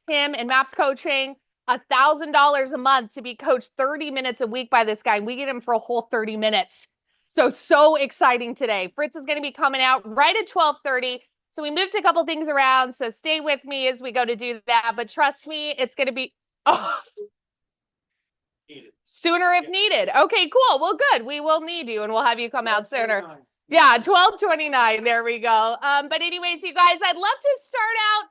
him and MAPS coaching, $1,000 a month to be coached 30 minutes a week by this guy. And we get him for a whole 30 minutes. So exciting today. Fritz is going to be coming out right at 12:30. So we moved a couple things around. So stay with me as we go to do that. But trust me, it's going to be sooner if needed. Okay, cool. Well, good. We will need you and we'll have you come out sooner. Yeah, 12:29. There we go. But anyways, you guys, I'd love to start out,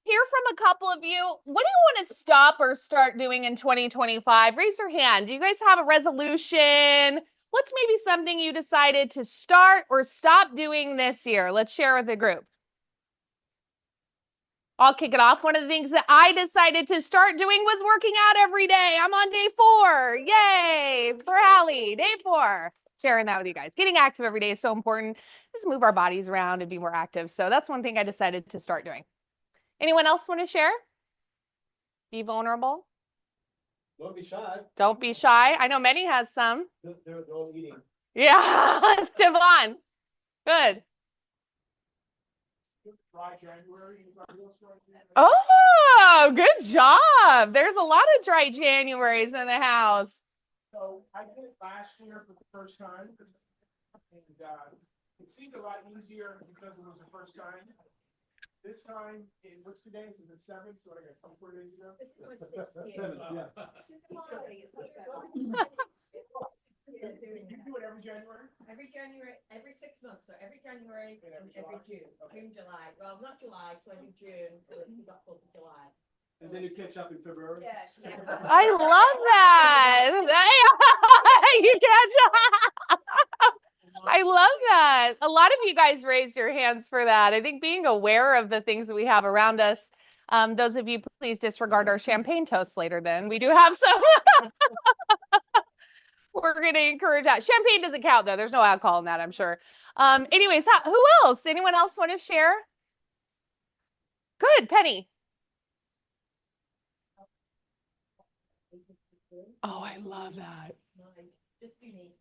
hear from a couple of you. What do you want to stop or start doing in 2025? Raise your hand. Do you guys have a resolution? What's maybe something you decided to start or stop doing this year? Let's share with the group. I'll kick it off. One of the things that I decided to start doing was working out every day. I'm on day 4. Yay for Halley, day 4. Sharing that with you guys. Getting active every day is so important. Just move our bodies around and be more active. So that's one thing I decided to start doing. Anyone else want to share? Be vulnerable. Don't be shy. Don't be shy. I know Manny has some. They're all eating. Yeah, Stefan. Good. Dry January. Oh, good job. There's a lot of dry Januaries in the house. So I did it last year for the first time. And it seemed a lot easier because it was the first time. This time, what's today? This is the 7th, so I got some 4 days ago. This was 6th. 7th, yeah. You do it every January? Every January, every 6 months, so every January and every June. Okay. June, July. Well, not July, so I do June, so it's got 4th of July. And then you catch up in February? Yeah. I love that. You catch. I love that. A lot of you guys raised your hands for that. I think being aware of the things that we have around us. Those of you, please disregard our champagne toast later then. We do have some. We're going to encourage that. Champagne doesn't count, though. There's no alcohol in that, I'm sure. Anyways, who else? Anyone else want to share? Good, Penny. Oh, I love that. Just do me.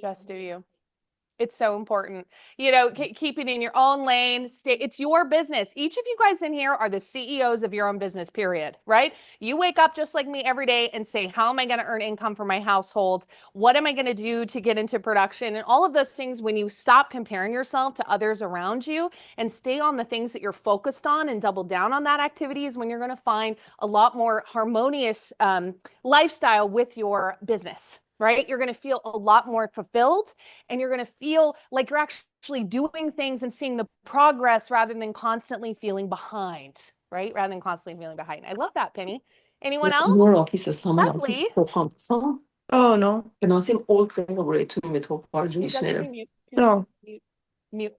Just do you. It's so important. You know, keep it in your own lane. It's your business. Each of you guys in here are the CEOs of your own business, period, right? You wake up just like me every day and say, how am I going to earn income for my household? What am I going to do to get into production? And all of those things, when you stop comparing yourself to others around you and stay on the things that you're focused on and double down on that activity is when you're going to find a lot more harmonious lifestyle with your business. Right? You're going to feel a lot more fulfilled and you're going to feel like you're actually doing things and seeing the progress rather than constantly feeling behind, right? Rather than constantly feeling behind. I love that, Penny. Anyone else? More offices, some Leslie? offices på Oh, no. Kan man se återrapportering med toppar It doesn't say mute. No. Mute.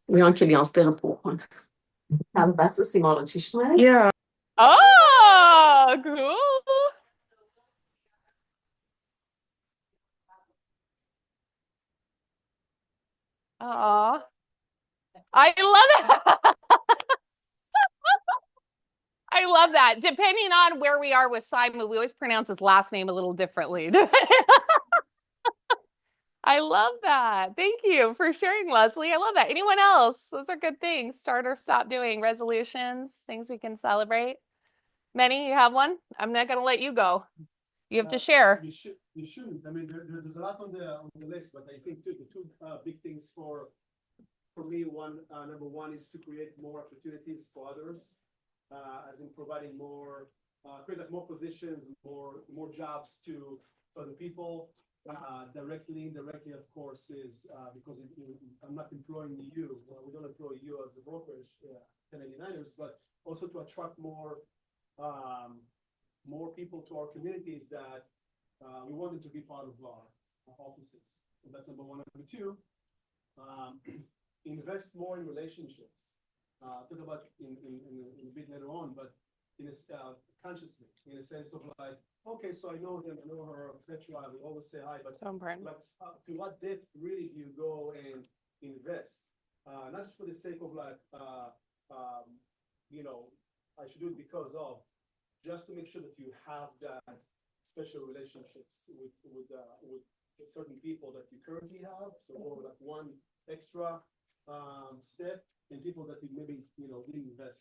Vi har en kille anställda på. Han bästa signalen till Yeah. Oh, cool. Aw. I love that. I love that. Depending on where we are with Simon, we always pronounce his last name a little differently. I love that. Thank you for sharing, Leslie. I love that. Anyone else? Those are good things. Start or stop doing resolutions, things we can celebrate. Manny, you have one? I'm not going to let you go. You have to share. You shouldn't. I mean, there's a lot on the list, but I think the two big things for me, number one is to create more opportunities for others, as in providing create more positions, more jobs to other people, directly, indirectly, of course, is because I'm not employing you. Well, we don't employ you as a brokerage, 1099ers, but also to attract more people to our communities that we want them to be part of our offices. So that's number one. Number two, invest more in relationships. Talk about in a bit later on, but in a consciously, in a sense of like, okay, so I know him, I know her, etc. We always say hi, but So important. like, to what depth really do you go and invest? Not just for the sake of like, I should do it because of, just to make sure that you have that special relationships with certain people that you currently have. So or like one extra step, and people that you maybe didn't invest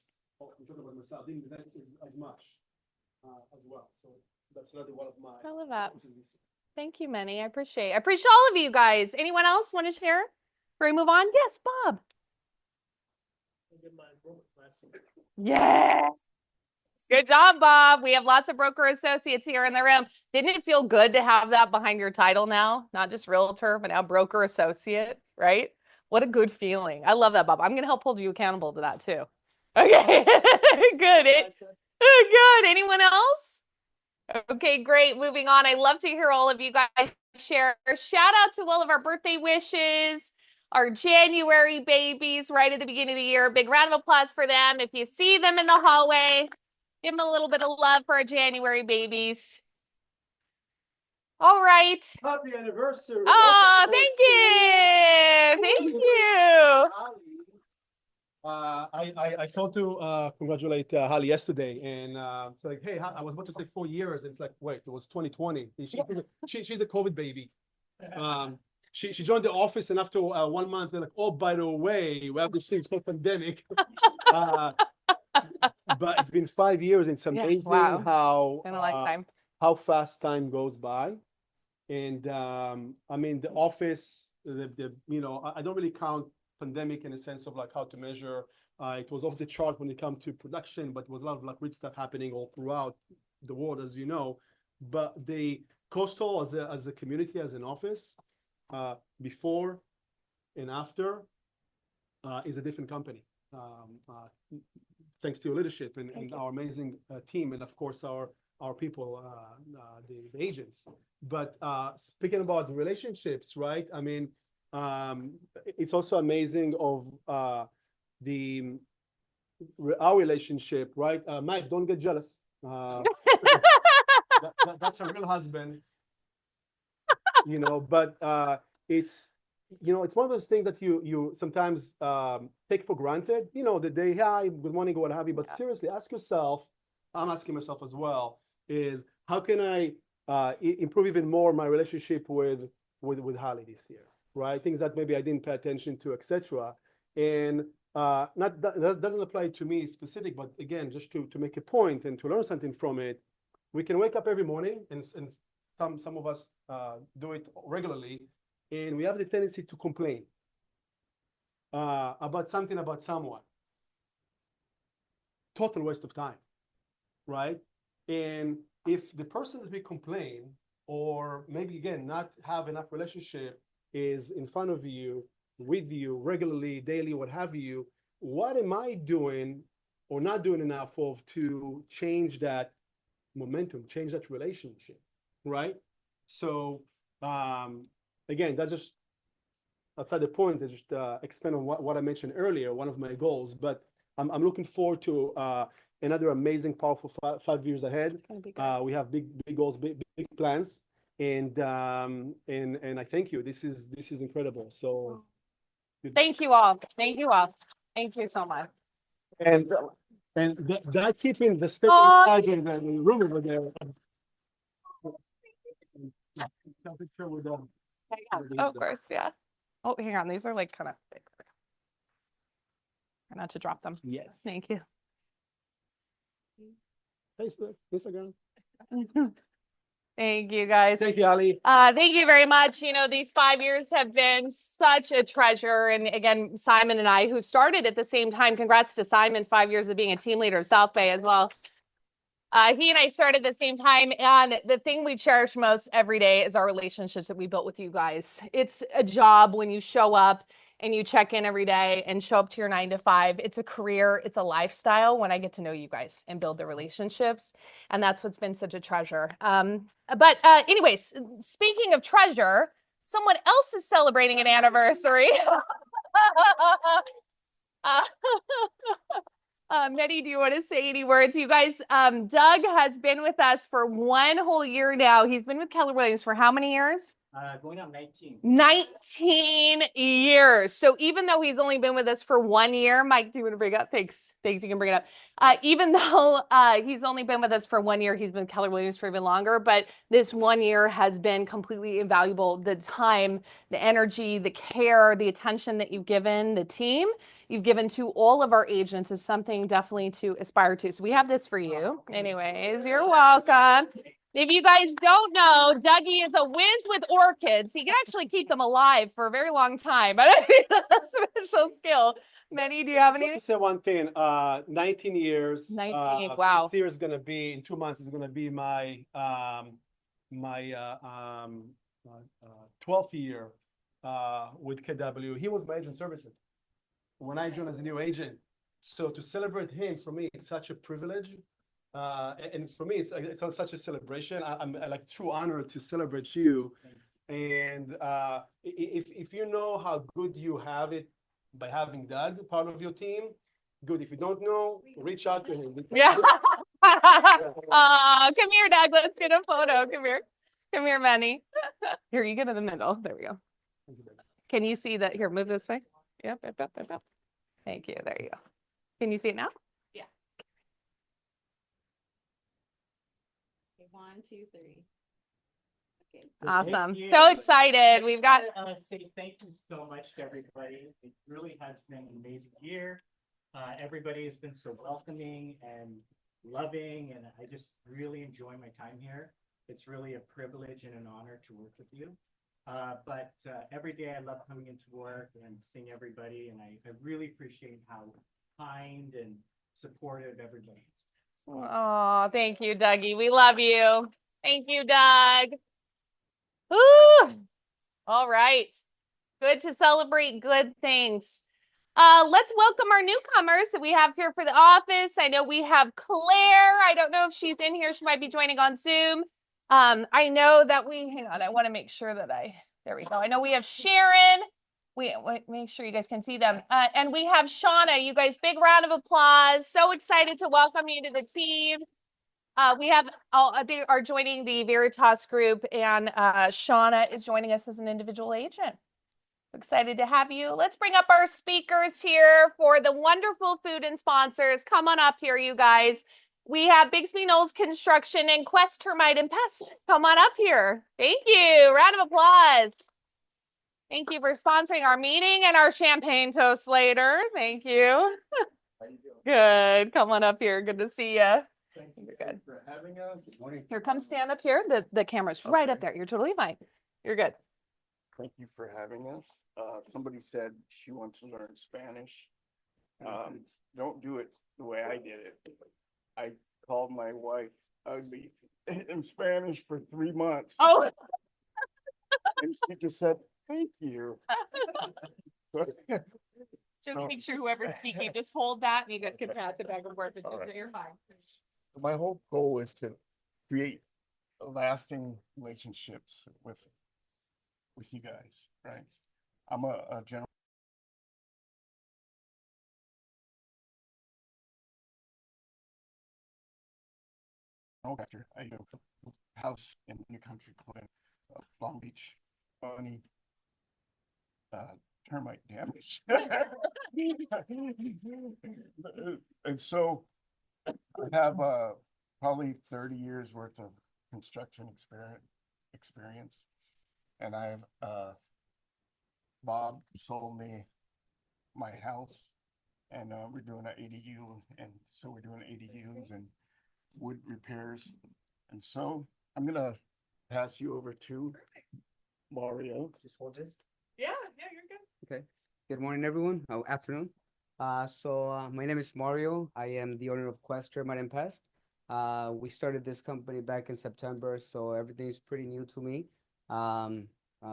I'm talking about myself, didn't invest as much as well. So that's another one of my. I love that. focuses this year. Thank you, Minnie. I appreciate all of you guys. Anyone else want to share before we move on? Yes, Bob. Yes. Good job, Bob. We have lots of broker associates here in the room. Didn't it feel good to have that behind your title now? Not just realtor, but now broker associate, right? What a good feeling. I love that, Bob. I'm going to help hold you accountable to that too. Okay, good. Good. Anyone else? Okay, great. Moving on. I love to hear all of you guys share. Shout out to all of our birthday wishes, our January babies right at the beginning of the year. Big round of applause for them. If you see them in the hallway, give them a little bit of love for our January babies. All right. Happy anniversary. Oh, thank you. Thank you. I called to congratulate Halley yesterday, and it's like, hey, I was about to say 4 years. And it's like, wait, it was 2020. She's a COVID baby. She joined the office, and after 1 month, they're like, oh, by the way, we have this thing called pandemic. But it's been 5 years. It's amazing how In a lifetime. how fast time goes by. And I mean, the office, I don't really count pandemic in the sense of like how to measure. It was off the chart when it comes to production, but it was a lot of like rich stuff happening all throughout the world, as you know. But the Coastal as a community, as an office, before and after, is a different company. Thanks to your leadership and our amazing team, and of course our people, the agents. But speaking about the relationships, right? I mean, it's also amazing of our relationship, right? Mike, don't get jealous. That's a real husband, but it's it's one of those things that you sometimes take for granted, the day, hi, good morning, or what have you. But seriously, ask yourself, I'm asking myself as well, is how can I improve even more my relationship with Halley this year, right? Things that maybe I didn't pay attention to, etc. And that doesn't apply to me specific, but again, just to make a point and to learn something from it. We can wake up every morning, and some of us do it regularly, and we have the tendency to complain about something, about someone. Total waste of time, right? And if the person that we complain, or maybe again not have enough relationship, is in front of you, with you regularly, daily, what have you, what am I doing or not doing enough of to change that momentum, change that relationship, right? So again, that's just outside the point. I just expand on what I mentioned earlier, one of my goals. But I'm looking forward to another amazing, powerful 5 years ahead. We have big goals, big plans, and I thank you. This is incredible. So thank you all. Thank you all. Thank you so much. And that keeping the step inside the room over there. Picture with them. Oh, of course, yeah. Oh, hang on. These are like kind of big. Try not to drop them. Yes. Thank you. Facebook, Instagram. Thank you, guys. Thank you, Ali. Thank you very much. These 5 years have been such a treasure. And again, Simon and I, who started at the same time, congrats to Simon, 5 years of being a team leader of South Bay as well. He and I started at the same time, and the thing we cherish most every day is our relationships that we built with you guys. It's a job when you show up and you check in every day and show up to your 9 to 5. It's a career, it's a lifestyle when I get to know you guys and build the relationships. And that's what's been such a treasure. But anyways, speaking of treasure, someone else is celebrating an anniversary. Mehdi, do you want to say any words? You guys, Doug has been with us for 1 whole year now. He's been with Keller Williams for how many years? Going on 19. 19 years. So even though he's only been with us for 1 year, Mike, do you want to bring it up? Thanks, you can bring it up. Even though he's only been with us for 1 year, he's been Keller Williams for even longer, but this 1 year has been completely invaluable. The time, the energy, the care, the attention that you've given the team, you've given to all of our agents is something definitely to aspire to. So we have this for you. Anyways, you're welcome. If you guys don't know, Dougie is a whiz with orchids. He can actually keep them alive for a very long time. But I mean, that's a special skill. Manny, do you have Just any? to say one thing, 19 years. 19, wow. This year is gonna be, in 2 months, is gonna be my 12th year with KW. He was my agent services when I joined as a new agent. So to celebrate him, for me, it's such a privilege. And for me, it's such a celebration. I'm like true honor to celebrate you. And if you know how good you have it by having Doug part of your team, good. If you don't know, reach out to him. Yeah. Come here, Doug. Let's get a photo. Come here. Come here, Manny. Here, you get in the middle. There we go. Can you see that? Here, move this way. Yep. Thank you. There you go. Can you see it now? Yeah. Okay, 1, 2, 3. Okay. Awesome. Thank you. So excited. We've got. Say thank you so much to everybody. It really has been an amazing year. Everybody has been so welcoming and loving, and I just really enjoy my time here. It's really a privilege and an honor to work with you. But every day I love coming into work and seeing everybody, and I really appreciate how kind and supportive everybody is. Oh, thank you, Dougie. We love you. Thank you, Doug. Woo! All right. Good to celebrate good things. Let's welcome our newcomers that we have here for the office. I know we have Claire. I don't know if she's in here. She might be joining on Zoom. I know that hang on, I want to make sure that there we go. I know we have Sharon. Wait, make sure you guys can see them. And we have Shauna. You guys, big round of applause. So excited to welcome you to the team. We have they are joining the Veritas group, and Shauna is joining us as an individual agent. Excited to have you. Let's bring up our speakers here for the wonderful food and sponsors. Come on up here, you guys. We have Bigsby Knowles Construction and Quest Termite and Pest. Come on up here. Thank you. Round of applause. Thank you for sponsoring our meeting and our champagne toast later. Thank you. Good. Come on up here. Good to see you. Thank you Good. for having us. Good morning. Here, come stand up here. The camera's right up there. You're totally fine. You're good. Thank you for having us. Somebody said she wants to learn Spanish. Don't do it the way I did it. I called my wife ugly in Spanish for 3 months. Oh, And she just said, thank you. just So- make sure whoever's speaking, just hold that and you guys can pass it back and forth. All right. You're fine. My whole goal is to create lasting relationships with you guys, right? I'm a general contractor. I have a house in New Country Club, Long Beach, funny termite damage. And so I have probably 30 years worth of construction experience. And Bob sold me my house, and we're doing an ADU, and so we're doing ADUs and wood repairs. And so I'm gonna pass you over to Mario. Just hold this. Yeah, you're good. Okay. Good morning, everyone. Oh, afternoon. My name is Mario. I am the owner of Quest Termite and Pest. We started this company back in September, so everything is pretty new to me.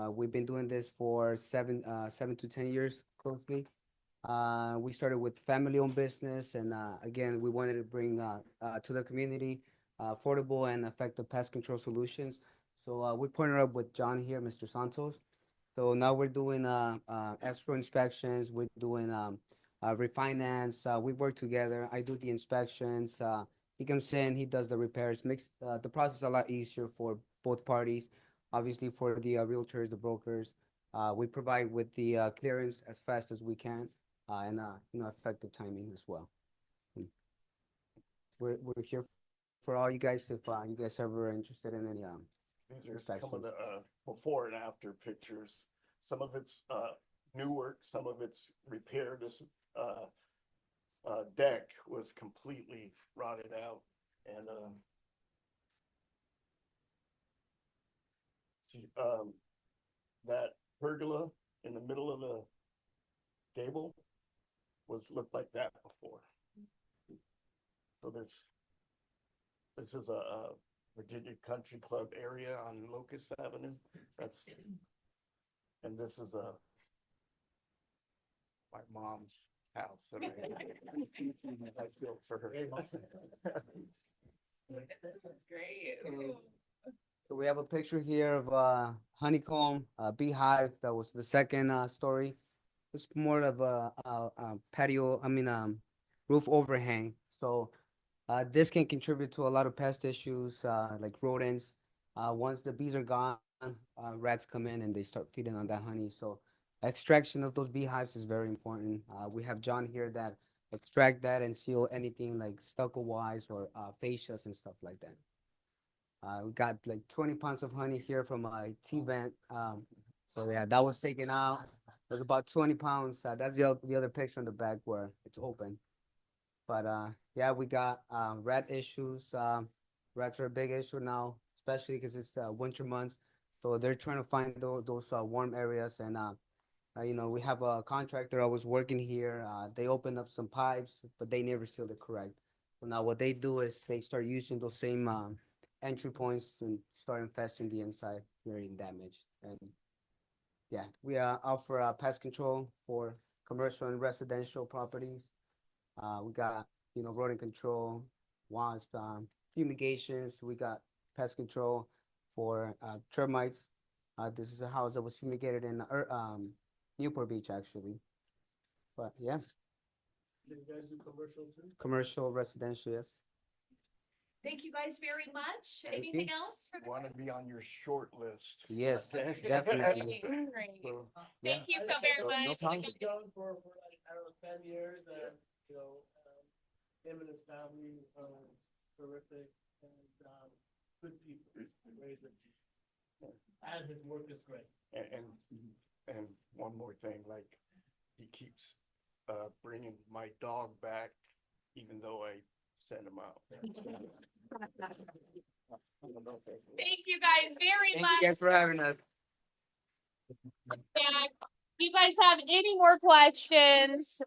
We've been doing this for 7 to 10 years closely. We started with family-owned business, and again, we wanted to bring to the community affordable and effective pest control solutions. So we partnered up with John here, Mr. Santos. So now we're doing escrow inspections. We're doing refinance. We work together. I do the inspections. He comes in, he does the repairs, makes the process a lot easier for both parties. Obviously, for the realtors, the brokers, we provide with the clearance as fast as we can, and effective timing as well. We're here for all you guys if you guys are ever interested in any These are some of the before and after pictures. Some of it's new work, some of it's repair. This deck was completely rotted out, and that pergola in the middle of the gable looked like that before. So this is a Virginia Country Club area on Locust Avenue. And this is my mom's house that I built for her. That's great. So we have a picture here of honeycomb, beehive. That was the second story. It's more of a patio, roof overhang. So this can contribute to a lot of pest issues like rodents. Once the bees are gone, rats come in and they start feeding on that honey. So extraction of those beehives is very important. We have John here that extract that and seal anything like stucco wise or fascias and stuff like that. We got like 20 pounds of honey here from a tea vent. So yeah, that was taken out. There's about 20 pounds. That's the other picture in the back where it's open. But yeah, we got rat issues. Rats are a big issue now, especially because it's winter months. So they're trying to find those warm areas. And we have a contractor. I was working here. They opened up some pipes, but they never sealed it correct. So now what they do is they start using those same entry points to start infesting the inside, creating damage. And yeah, we offer pest control for commercial and residential properties. We got, rodent control, wasp, fumigations. We got pest control for termites. This is a house that was fumigated in Newport Beach, actually. But yeah. Do you guys do commercial too? Commercial, residential, yes. Thank you guys very much. Thank Anything you. else for the Want to be on your short list. Yes, Okay. definitely. Great. So, Thank you so very No much. problem. John for like, I don't know, 10 years, and, him and his family are terrific, and, good people, very good people. And his work is great. and one more thing, like he keeps bringing my dog back, even though I sent him out. Thank you guys very Thank much. you guys for having us. And if you guys have any more questions,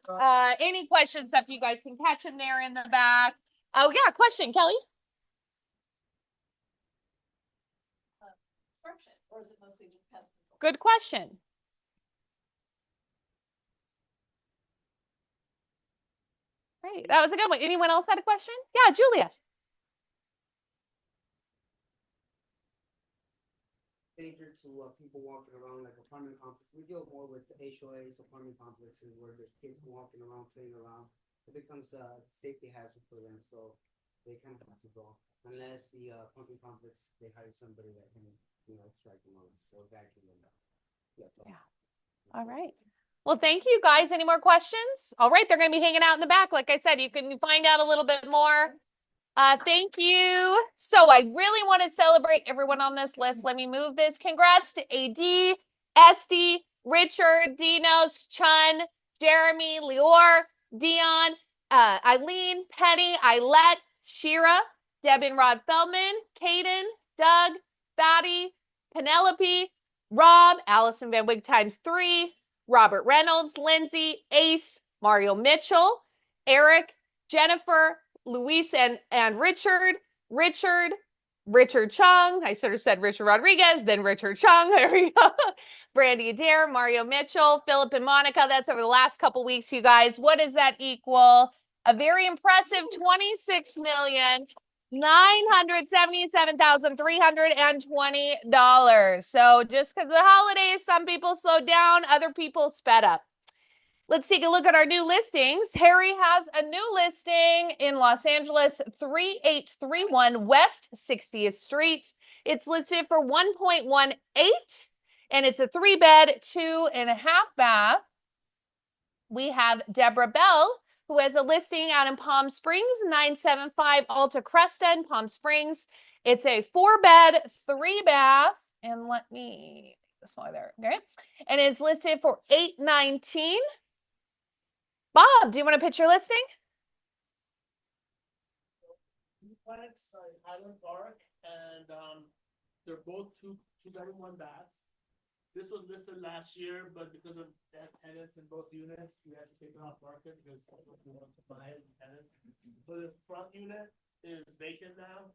any questions up, you guys can catch them there in the back. Oh yeah, question, Kelly. Construction, or is it mostly just pest control? Good question. Great, that was a good one. Anyone else had a question? Yeah, Julia. Danger to people walking around like apartment complexes. We deal more with HOAs, apartment complexes where there's kids walking around, playing around. It becomes a safety hazard for them, so they kind of have to go. Unless the apartment complex, they hire somebody that can, extract them out or vacuum them out. Yeah. All right. Well, thank you guys. Any more questions? All right, they're going to be hanging out in the back. Like I said, you can find out a little bit more. Thank you. So I really want to celebrate everyone on this list. Let me move this. Congrats to AD, Esty, Richard, Dinos, Chun, Jeremy, Lior, Dion, Eileen, Penny, Eilette, Shira, Debin Rod Feldman, Caden, Doug, Fatty, Penelope, Rob, Allison Van Wig times 3, Robert Reynolds, Lindsay, Ace, Mario Mitchell, Eric, Jennifer, Luis and Richard Chung. I should have said Richard Rodriguez, then Richard Chung. There we go. Brandy Adair, Mario Mitchell, Philip and Monica. That's over the last couple weeks, you guys. What does that equal? A very impressive $26,977,320. So just because of the holidays, some people slowed down, other people sped up. Let's take a look at our new listings. Harry has a new listing in Los Angeles, 3831 West 60th Street. It's listed for 1.18, and it's a 3-bed, 2.5 bath. We have Deborah Bell, who has a listing out in Palm Springs, 975 Alta Cresta in Palm Springs. It's a 4-bed, 3 bath, and let me make this smaller there, okay? And it's listed for $819. Bob, do you want to pitch your listing? Duplex in Highland Park, and they're both two-bedroom, one baths. This was listed last year, but because of dead tenants in both units, we had to take it off market because we want to buy it tenant. So the front unit is vacant now.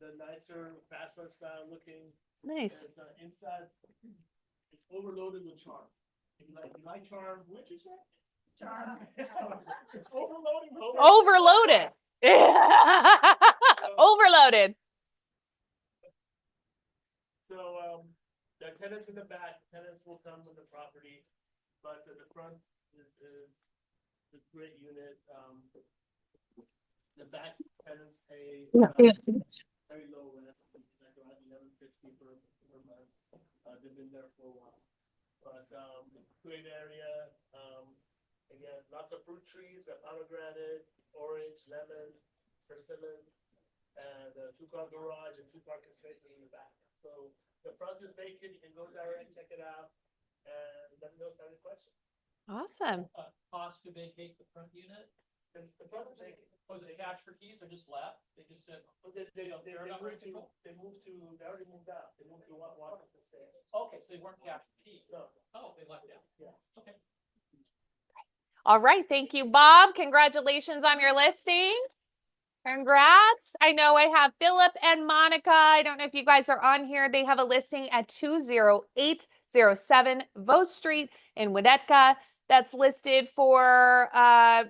The nicer craftsman style looking. Nice. It's inside. It's overloaded with charm. If you like charm, what'd you say? Charm. It's overloaded. Overloaded. Overloaded. So, there are tenants in the back, tenants will come with the property, but the front is a great unit. The back tenants pay very low rent, like around $11.50 per month. They've been there for a while. But, great area, again, lots of fruit trees, pomegranate, orange, lemon, persimmon, and a 2-car garage and 2 parking spaces in the back. So the front is vacant. You can go there and check it out, and let me know if you have any questions. Awesome. Cost to vacate the front unit? The front is vacant. Was it cash for keys or just left? They just said, But they already moved out. They moved to Washington State. okay, so they weren't cash for keys. No. Oh, they left it. Yeah. Okay. All right. Thank you, Bob. Congratulations on your listing. Congrats. I know I have Philip and Monica. I don't know if you guys are on here. They have a listing at 20807 Vaux Street in Winnetka. That's listed for,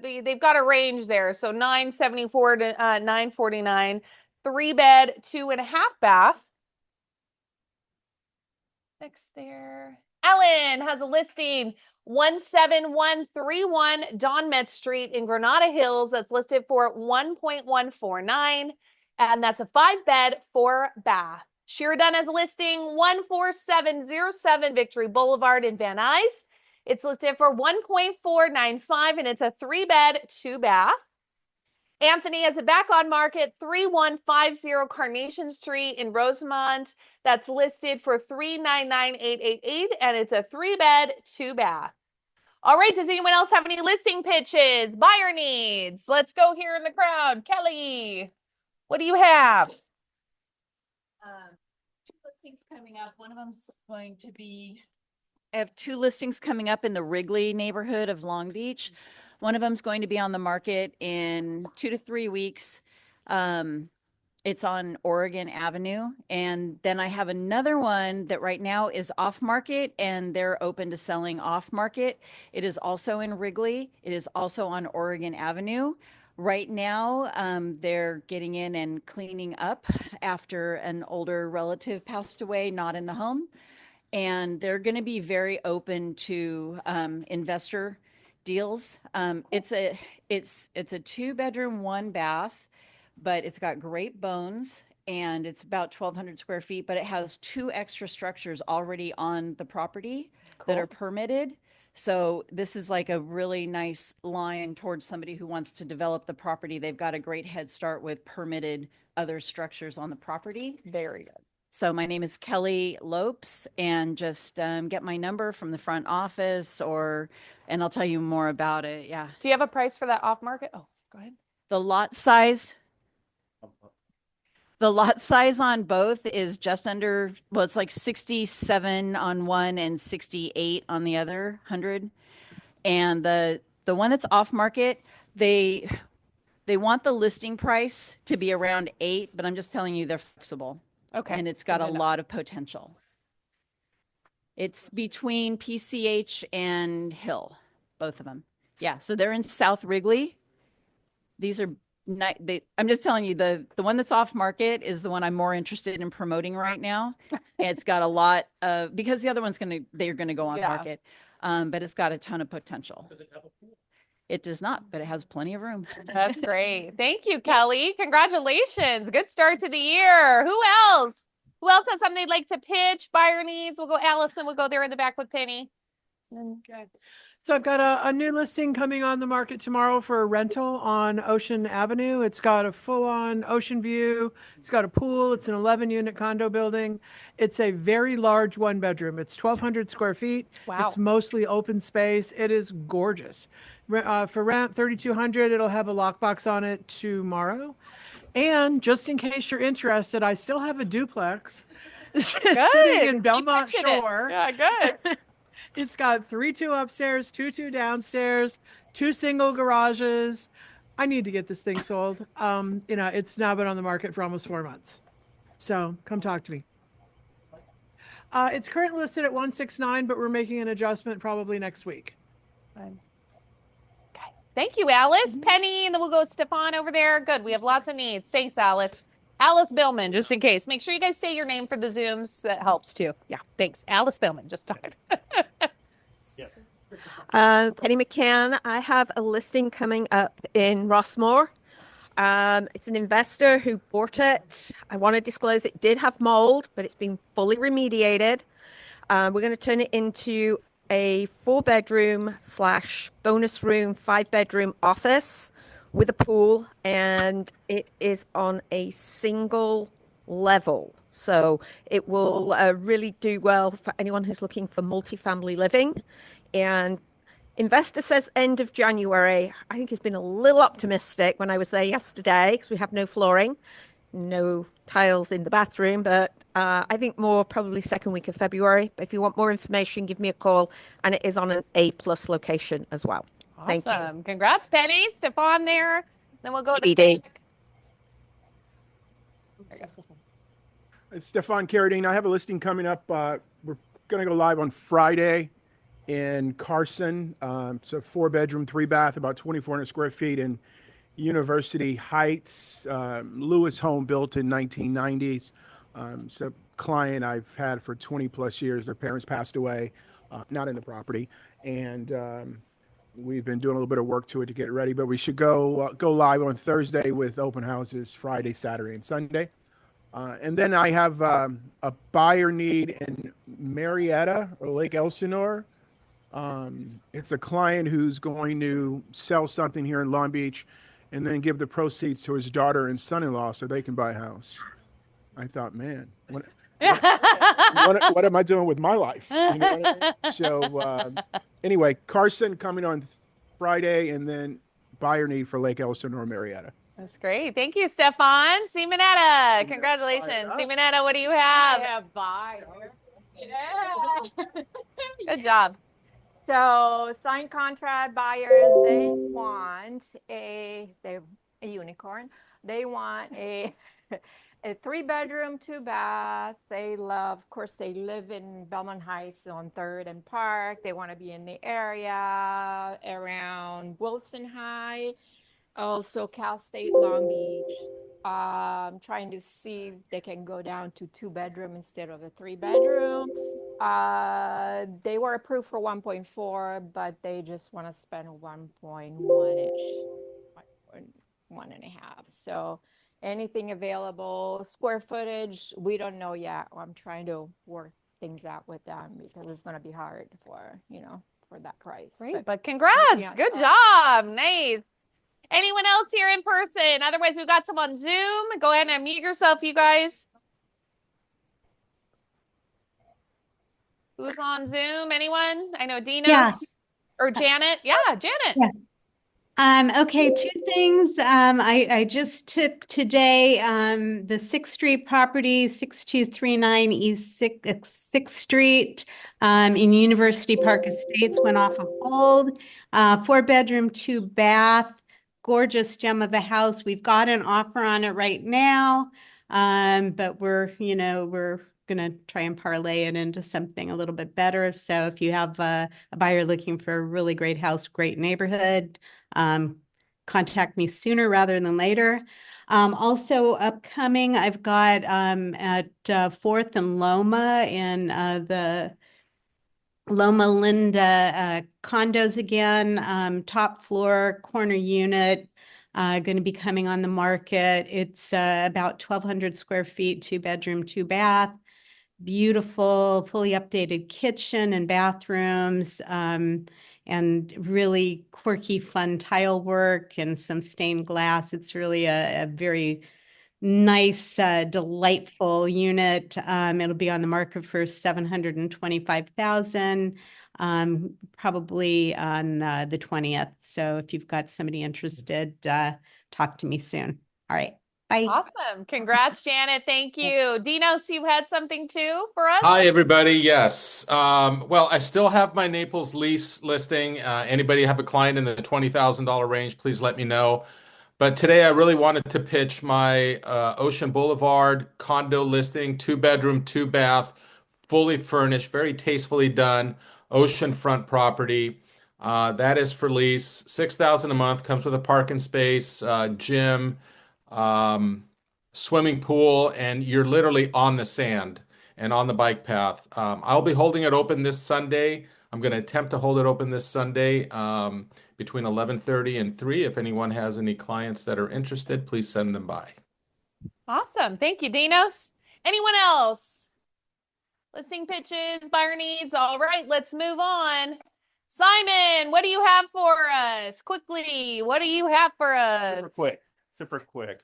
they've got a range there. So 974 to 949, 3-bed, 2.5 bath. Next there. Ellen has a listing 17131 Don Met Street in Granada Hills. That's listed for 1.149, and that's a 5-bed, 4-bath. Sheridan has a listing 14707 Victory Boulevard in Van Nuys. It's listed for 1.495, and it's a 3-bed, 2-bath. Anthony has it back on market, 3150 Carnation Street in Rosemont. That's listed for $399,888, and it's a 3-bed, 2-bath. All right, does anyone else have any listing pitches, buyer needs? Let's go here in the crowd. Kelly, what do you have? 2 listings coming up. One of them's going to be, I have 2 listings coming up in the Wrigley neighborhood of Long Beach. One of them's going to be on the market in 2 to 3 weeks. It's on Oregon Avenue. And then I have another one that right now is off market, and they're open to selling off market. It is also in Wrigley. It is also on Oregon Avenue. Right now, they're getting in and cleaning up after an older relative passed away, not in the home. And they're going to be very open to investor deals. It's a 2-bedroom, 1-bath, but it's got great bones, and it's about 1,200 square feet, but it has 2 extra structures already on the property that are permitted. So this is like a really nice line towards somebody who wants to develop the property. They've got a great head start with permitted other structures on the property. Very good. So my name is Kelly Lopes, and just get my number from the front office, and I'll tell you more about it. Yeah. Do you have a price for that off market? Oh, go ahead. The lot size on both is just under, well, it's like 67 on one and 68 on the other 100. And the one that's off market, they want the listing price to be around 8, but I'm just telling you they're flexible. Okay. And it's got a lot of potential. It's between PCH and Hill, both of them. Yeah, so they're in South Wrigley. These are I'm just telling you, the one that's off market is the one I'm more interested in promoting right now. It's got a lot of, because the other one's they're gonna go on market, but it's got a ton of potential. Does it have a pool? It does not, but it has plenty of room. That's great. Thank you, Kelly. Congratulations. Good start to the year. Who else? Who else has something they'd like to pitch? Buyer needs. We'll go Allison. We'll go there in the back with Penny. Okay. So I've got a new listing coming on the market tomorrow for a rental on Ocean Avenue. It's got a full-on ocean view. It's got a pool. It's an 11-unit condo building. It's a very large one-bedroom. It's 1,200 square feet. Wow. It's mostly open space. It is gorgeous. For rent, 3,200. It'll have a lockbox on it tomorrow. And just in case you're interested, I still have a duplex sitting in Keep Belmont pitching it. Shore. Yeah, good. It's got 3-2 upstairs, 2-2 downstairs, 2 single garages. I need to get this thing sold. It's now been on the market for almost 4 months. So come talk to me. It's currently listed at 169, but we're making an adjustment probably next week. Okay. Thank you, Alice. Penny, and then we'll go with Stefan over there. Good. We have lots of needs. Thanks, Alice. Alice Billman, just in case. Make sure you guys say your name for the Zooms. That helps too. Yeah, thanks. Alice Billman, just started. Penny McCann, I have a listing coming up in Rossmore. It's an investor who bought it. I want to disclose it did have mold, but it's been fully remediated. We're going to turn it into a 4-bedroom / bonus room, 5-bedroom office with a pool, and it is on a single level. So it will really do well for anyone who's looking for multifamily living. And investor says end of January. I think he's been a little optimistic when I was there yesterday because we have no flooring, no tiles in the bathroom, but I think more probably second week of February. But if you want more information, give me a call. And it is on an A+ location as well. Awesome. Thank you. Congrats, Penny. Stefan there. Then we'll go to ED. It's Stefan Carradine. I have a listing coming up. We're going to go live on Friday in Carson. It's a 4-bedroom, 3-bath, about 2,400 square feet in University Heights. Lewis home built in 1990s. It's a client I've had for 20 plus years. Their parents passed away, not in the property. And we've been doing a little bit of work to it to get it ready, but we should go live on Thursday with open houses Friday, Saturday, and Sunday. And then I have a buyer need in Marietta or Lake Elsinore. It's a client who's going to sell something here in Long Beach and then give the proceeds to his daughter and son-in-law so they can buy a house. I thought, man, what am I doing with my life? You know what I mean? So anyway, Carson coming on Friday, and then buyer need for Lake Elsinore, Marietta. That's great. Thank you, Stefan. Simonetta, congratulations. Simonetta, what do you have? I have buyer. Yeah. Good job. So signed contract buyers, they want a unicorn. They want a 3-bedroom, 2-bath. They love, of course, they live in Belmont Heights on 3rd and Park. They want to be in the area around Wilson High, also Cal State Long Beach. Trying to see if they can go down to 2-bedroom instead of a 3-bedroom. They were approved for 1.4, but they just want to spend 1.1-ish, 1.5. So anything available, square footage, we don't know yet. I'm trying to work things out with them because it's going to be hard for that price. Great, but congrats. Yeah, Good job. Nice. Anyone else here in person? Otherwise, we've got some on Zoom. Go ahead and unmute yourself, you guys. Who's on Zoom? Anyone? I know Dina's or Janet. Yeah, Janet. Yeah. Okay, 2 things. I just took today the 6th Street property, 6239 East 6th Street in University Park Estates, went off of hold. 4-bedroom, 2-bath, gorgeous gem of a house. We've got an offer on it right now, but we're gonna try and parlay it into something a little bit better. So if you have a buyer looking for a really great house, great neighborhood, contact me sooner rather than later. Also upcoming, I've got at 4th and Loma in the Loma Linda condos again, top floor, corner unit, going to be coming on the market. It's about 1,200 square feet, 2-bedroom, 2-bath. Beautiful, fully updated kitchen and bathrooms. and really quirky, fun tile work and some stained glass. It's really a very nice, delightful unit. It'll be on the market for 725,000, probably on the 20th. So if you've got somebody interested, talk to me soon. All right. Bye. Awesome. Congrats, Janet. Thank you. Dinos, you had something too for us? Hi, everybody. Yes. Well, I still have my Naples lease listing. Anybody have a client in the $20,000 range, please let me know. But today I really wanted to pitch my Ocean Boulevard condo listing, 2-bedroom, 2-bath, fully furnished, very tastefully done, oceanfront property. That is for lease, $6,000 a month, comes with a parking space, gym, swimming pool, and you're literally on the sand and on the bike path. I'll be holding it open this Sunday. I'm going to attempt to hold it open this Sunday between 11:30 and 3. If anyone has any clients that are interested, please send them by. Awesome. Thank you, Dinos. Anyone else? Listing pitches, buyer needs. All right, let's move on. Simon, what do you have for us? Quickly, what do you have for us? Super quick.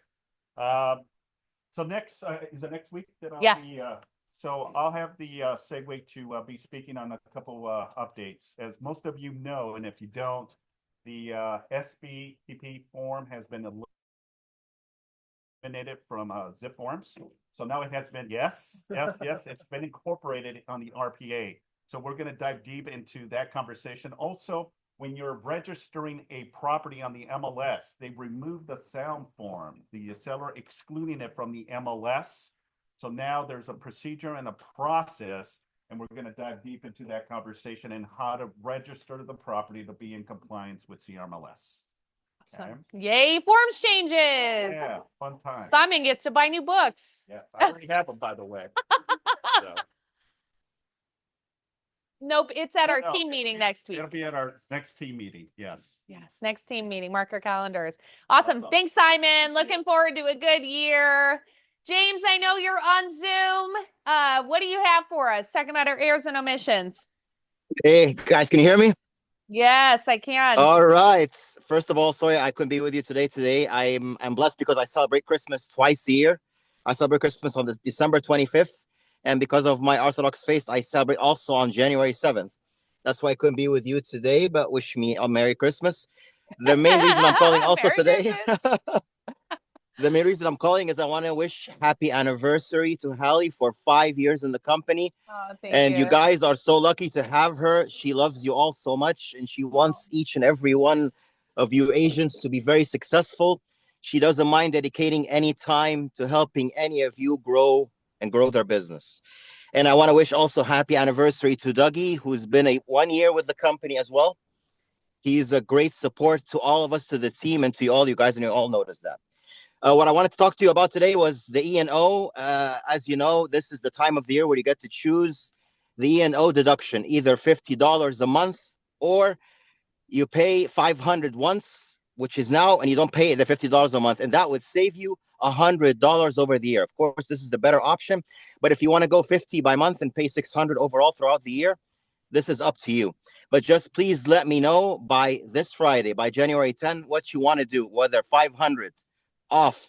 So next, is it next week that I'll be, so I'll have the segue to be speaking on a couple updates. As most of you know, and if you don't, the SBPP form has been eliminated from zip forms. So now it has been, yes, it's been incorporated on the RPA. So we're going to dive deep into that conversation. Also, when you're registering a property on the MLS, they remove the sound form, the seller excluding it from the MLS. So now there's a procedure and a process, and we're going to dive deep into that conversation and how to register the property to be in compliance with CRMLS. Awesome. Yay, forms changes. Yeah, fun time. Simon gets to buy new books. Yes, I already have them, by the way. So. Nope, it's at our team meeting next week. It'll be at our next team meeting, yes. Yes, next team meeting. Mark your calendars. Awesome. Thanks, Simon. Looking forward to a good year. James, I know you're on Zoom. What do you have for us? Second matter, errors and omissions. Hey, guys, can you hear me? Yes, I can. All right. First of all, sorry I couldn't be with you today. I'm blessed because I celebrate Christmas twice a year. I celebrate Christmas on the December 25th. And because of my Orthodox faith, I celebrate also on January 7th. That's why I couldn't be with you today, but wish me a Merry Christmas. The main reason I'm calling also today, the main reason I'm calling is I want to wish happy anniversary to Halley for 5 years in the company. Oh, and you guys are so lucky to have her. She loves you all so much, and she wants each and every one of you Asians to be very successful. She doesn't mind dedicating any time to helping any of you grow their business. And I want to wish also happy anniversary to Dougie, who's been 1 year with the company as well. He's a great support to all of us, to the team, and to all you guys, and you all notice that. What I wanted to talk to you about today was the E&O. As you know, this is the time of the year where you get to choose the E&O deduction, either $50 a month, or you pay $500 once, which is now, and you don't pay the $50 a month, and that would save you $100 over the year. Of course, this is the better option, but if you want to go 50 by month and pay 600 overall throughout the year, this is up to you. But just please let me know by this Friday, by January 10, what you want to do, whether 500 off,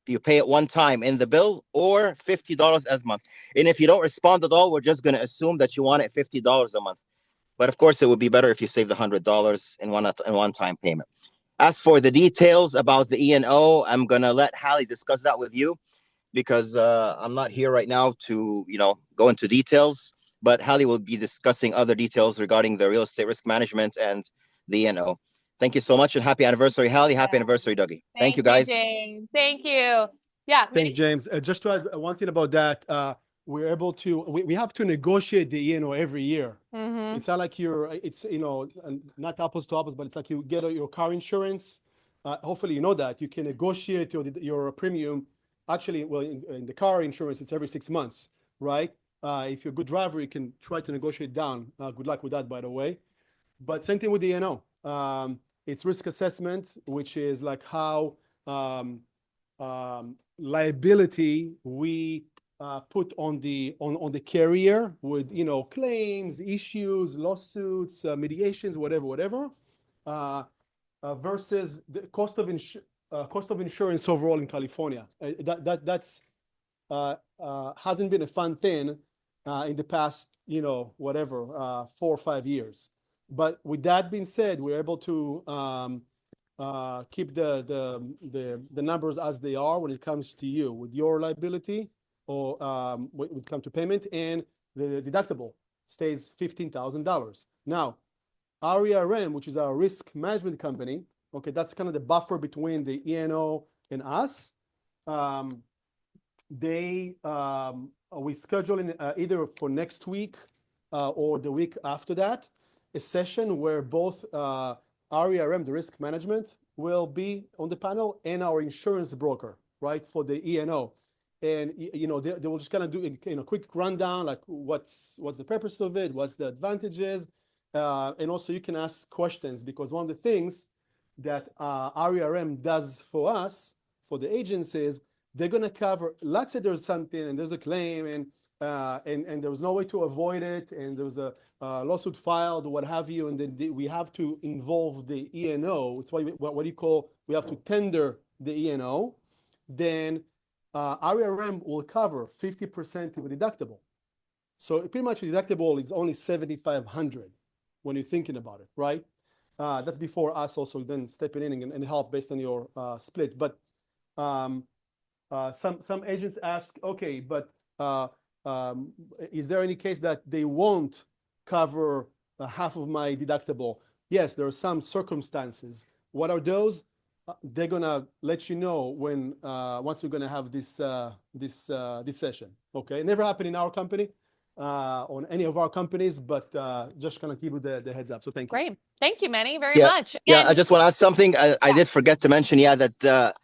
you pay it one time in the bill, or $50 as month. And if you don't respond at all, we're just going to assume that you want it $50 a month. But of course, it would be better if you save the $100 in one-time payment. As for the details about the E&O, I'm going to let Halley discuss that with you, because I'm not here right now to, go into details. But Halley will be discussing other details regarding the real estate risk management and the E&O. Thank you so much, and happy anniversary, Halley. Happy anniversary, Dougie. Thank you, guys. James. Thank you. Yeah. Thanks, James. Just to add one thing about that, we're able to, we have to negotiate the E&O every year. Mm-hmm. It's not like it's, not apples to apples, but it's like you get your car insurance. Hopefully you know that. You can negotiate your premium. Actually, well, in the car insurance, it's every 6 months, right? If you're a good driver, you can try to negotiate down. Good luck with that, by the way. But same thing with the E&O. It's risk assessment, which is like how liability we put on the carrier with, you know, claims, issues, lawsuits, mediations, whatever, versus the cost of insurance overall in California. That's hasn't been a fun thing in the past, you know, 4 or 5 years. But with that being said, we're able to keep the numbers as they are when it comes to you with your liability, or when it comes to payment, and the deductible stays $15,000. Now, RERM, which is our risk management company, okay, that's kind of the buffer between the E&O and us. We schedule in either for next week or the week after that, a session where both RERM, the risk management, will be on the panel, and our insurance broker, right, for the E&O. And you know, they will just kind of do a quick rundown, like what's the purpose of it, what's the advantages, and also you can ask questions, because one of the things that RERM does for us, for the agencies, they're going to cover. Let's say there's something and there's a claim, and there was no way to avoid it, and there was a lawsuit filed or what have you, and then we have to involve the E&O. It's what do you call, we have to tender the E&O. Then RERM will cover 50% of the deductible. So pretty much the deductible is only $7,500 when you're thinking about it, right? That's before us also then stepping in and help based on your split. But some agents ask, okay, but is there any case that they won't cover half of my deductible? Yes, there are some circumstances. What are those? They're gonna let you know when once we're gonna have this session. Okay, never happened in our company, on any of our companies, but just gonna give you the heads up. So thank you. Great, thank you, Manny, very much. Yeah, I just want to add something. I did forget to mention, that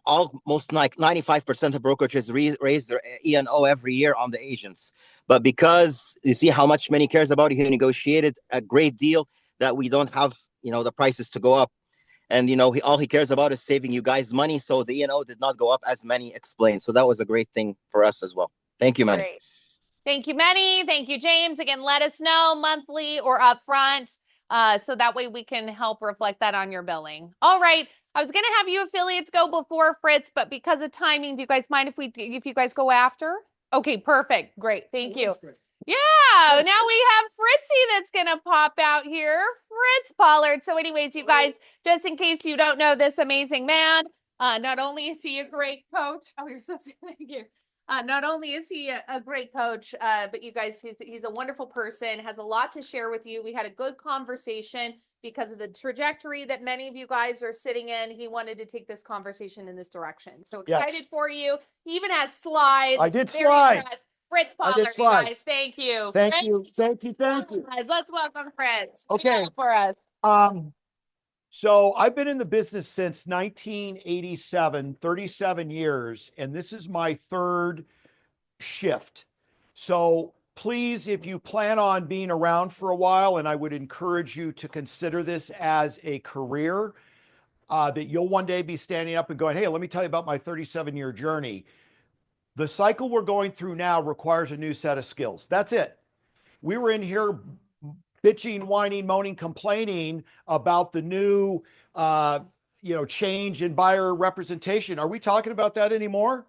almost like 95% of brokerages raise their E&O every year on the agents. But because you see how much Manny cares about it, he negotiated a great deal that we don't have, the prices to go up. And, all he cares about is saving you guys money. So the E&O did not go up, as Manny explained. So that was a great thing for us as well. Thank you, Manny. Great. Thank you, Manny. Thank you, James. Again, let us know monthly or upfront, so that way we can help reflect that on your billing. All right. I was going to have you affiliates go before Fritz, but because of timing, do you guys mind if you guys go after? Okay, perfect. Great. Thank you. Yeah, now we have Fritzy that's going to pop out here. Fritz Pollard. So anyways, you guys, just in case you don't know this amazing man, not only is he a great coach. Oh, you're so sweet. Thank you. Not only is he a great coach, but you guys, he's a wonderful person, has a lot to share with you. We had a good conversation because of the trajectory that many of you guys are sitting in. He wanted to take this conversation in this direction. So excited for you. He even has slides. I did Very slides. impressed. Fritz Pollard, you guys. Thank you. Thank you. Guys, let's welcome Fritz. Okay. For us. So I've been in the business since 1987, 37 years, and this is my third shift. So please, if you plan on being around for a while, and I would encourage you to consider this as a career, that you'll one day be standing up and going, hey, let me tell you about my 37-year journey. The cycle we're going through now requires a new set of skills. That's it. We were in here bitching, whining, moaning, complaining about the new, change in buyer representation. Are we talking about that anymore?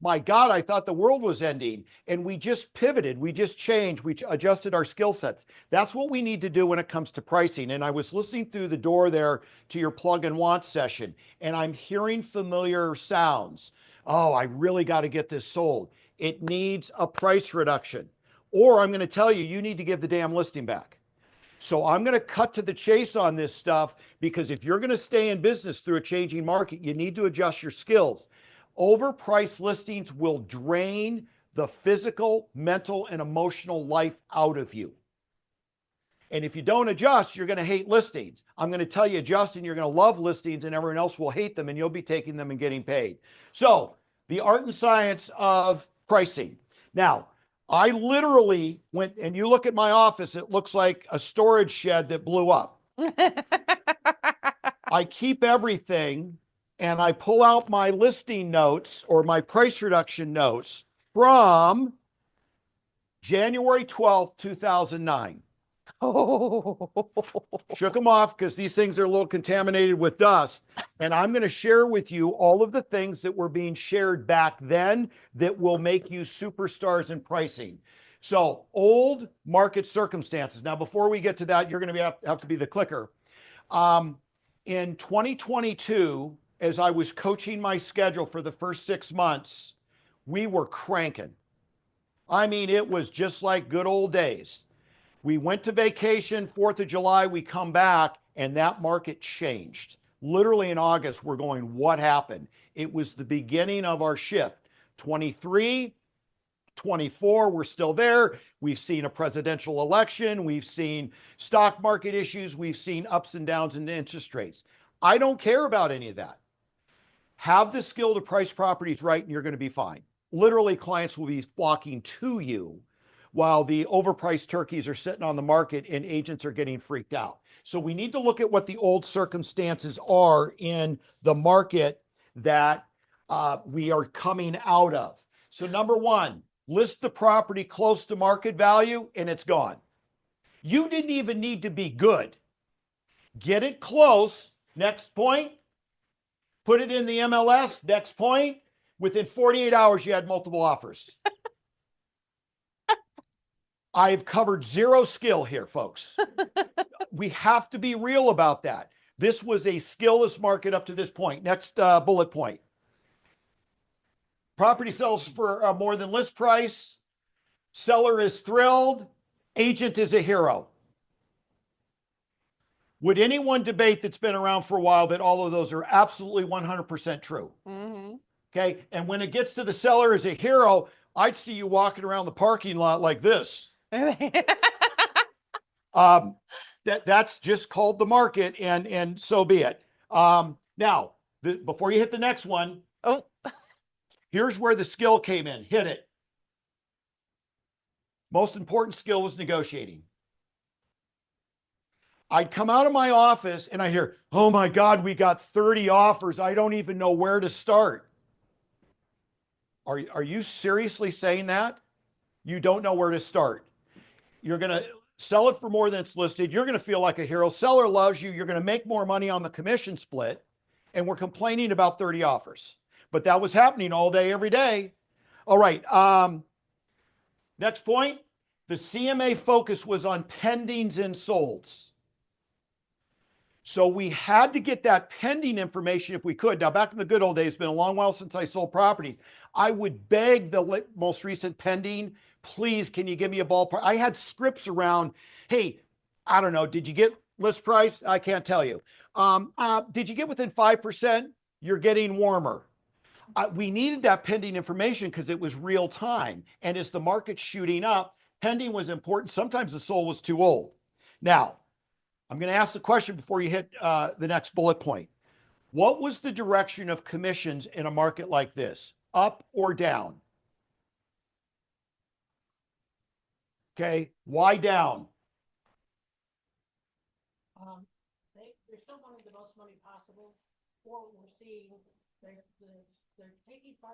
My God, I thought the world was ending, and we just pivoted. We just changed. We adjusted our skill sets. That's what we need to do when it comes to pricing. And I was listening through the door there to your plug and want session, and I'm hearing familiar sounds. Oh, I really got to get this sold. It needs a price reduction, or I'm going to tell you, you need to give the damn listing back. So I'm going to cut to the chase on this stuff, because if you're going to stay in business through a changing market, you need to adjust your skills. Overpriced listings will drain the physical, mental, and emotional life out of you. And if you don't adjust, you're going to hate listings. I'm going to tell you, adjust, and you're going to love listings, and everyone else will hate them, and you'll be taking them and getting paid. So the art and science of pricing. Now, I literally went, and you look at my office, it looks like a storage shed that blew up. I keep everything and I pull out my listing notes or my price reduction notes from January 12th, 2009. Shook them off because these things are a little contaminated with dust. And I'm going to share with you all of the things that were being shared back then that will make you superstars in pricing. So old market circumstances. Now, before we get to that, you're going to have to be the clicker. In 2022, as I was coaching my schedule for the first 6 months, we were cranking. I mean, it was just like good old days. We went to vacation, 4th of July, we come back, and that market changed. Literally in August, we're going, what happened? It was the beginning of our shift. 23, 24, we're still there. We've seen a presidential election. We've seen stock market issues. We've seen ups and downs in interest rates. I don't care about any of that. Have the skill to price properties right, and you're going to be fine. Literally, clients will be flocking to you while the overpriced turkeys are sitting on the market and agents are getting freaked out. So we need to look at what the old circumstances are in the market that we are coming out of. So number one, list the property close to market value and it's gone. You didn't even need to be good. Get it close. Next point. Put it in the MLS. Next point. Within 48 hours, you had multiple offers. I've covered zero skill here, folks. We have to be real about that. This was a skillless market up to this point. Next bullet point. Property sells for more than list price. Seller is thrilled. Agent is a hero. Would anyone debate that's been around for a while that all of those are absolutely 100% true? Mm-hmm. Okay. And when it gets to the seller as a hero, I'd see you walking around the parking lot like this. That's just called the market, and so be it. Now, before you hit the next one, here's where the skill came in. Hit it. Most important skill was negotiating. I'd come out of my office and I hear, oh my God, we got 30 offers. I don't even know where to start. Are you seriously saying that? You don't know where to start. You're going to sell it for more than it's listed. You're going to feel like a hero. Seller loves you. You're going to make more money on the commission split. And we're complaining about 30 offers. But that was happening all day, every day. All right. Next point. The CMA focus was on pendings and solds. So we had to get that pending information if we could. Now, back in the good old days, it's been a long while since I sold properties. I would beg the most recent pending, please, can you give me a ballpark? I had scripts around, hey, I don't know, did you get list price? I can't tell you. Did you get within 5%? You're getting warmer. We needed that pending information because it was real time. And as the market's shooting up, pending was important. Sometimes the sold was too old. Now, I'm going to ask the question before you hit the next bullet point. What was the direction of commissions in a market like this? Up or down? Okay, why down? They're still wanting the most money possible, or we're seeing they're taking 5%,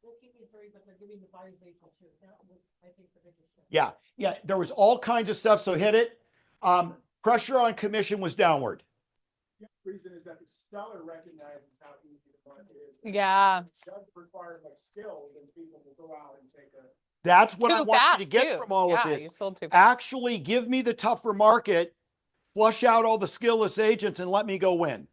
they're keeping 3, but they're giving the buyers April too. That was, I think, the biggest thing. Yeah, there was all kinds of stuff, so hit it. Pressure on commission was downward. The reason is that the seller recognizes how easy the market is. Yeah. It does require like skill, then people will go out and take a. That's what I Too want you to fast, get too. from all Yeah, of this. you sold too fast. Actually, give me the tougher market, flush out all the skillless agents, and let me go win.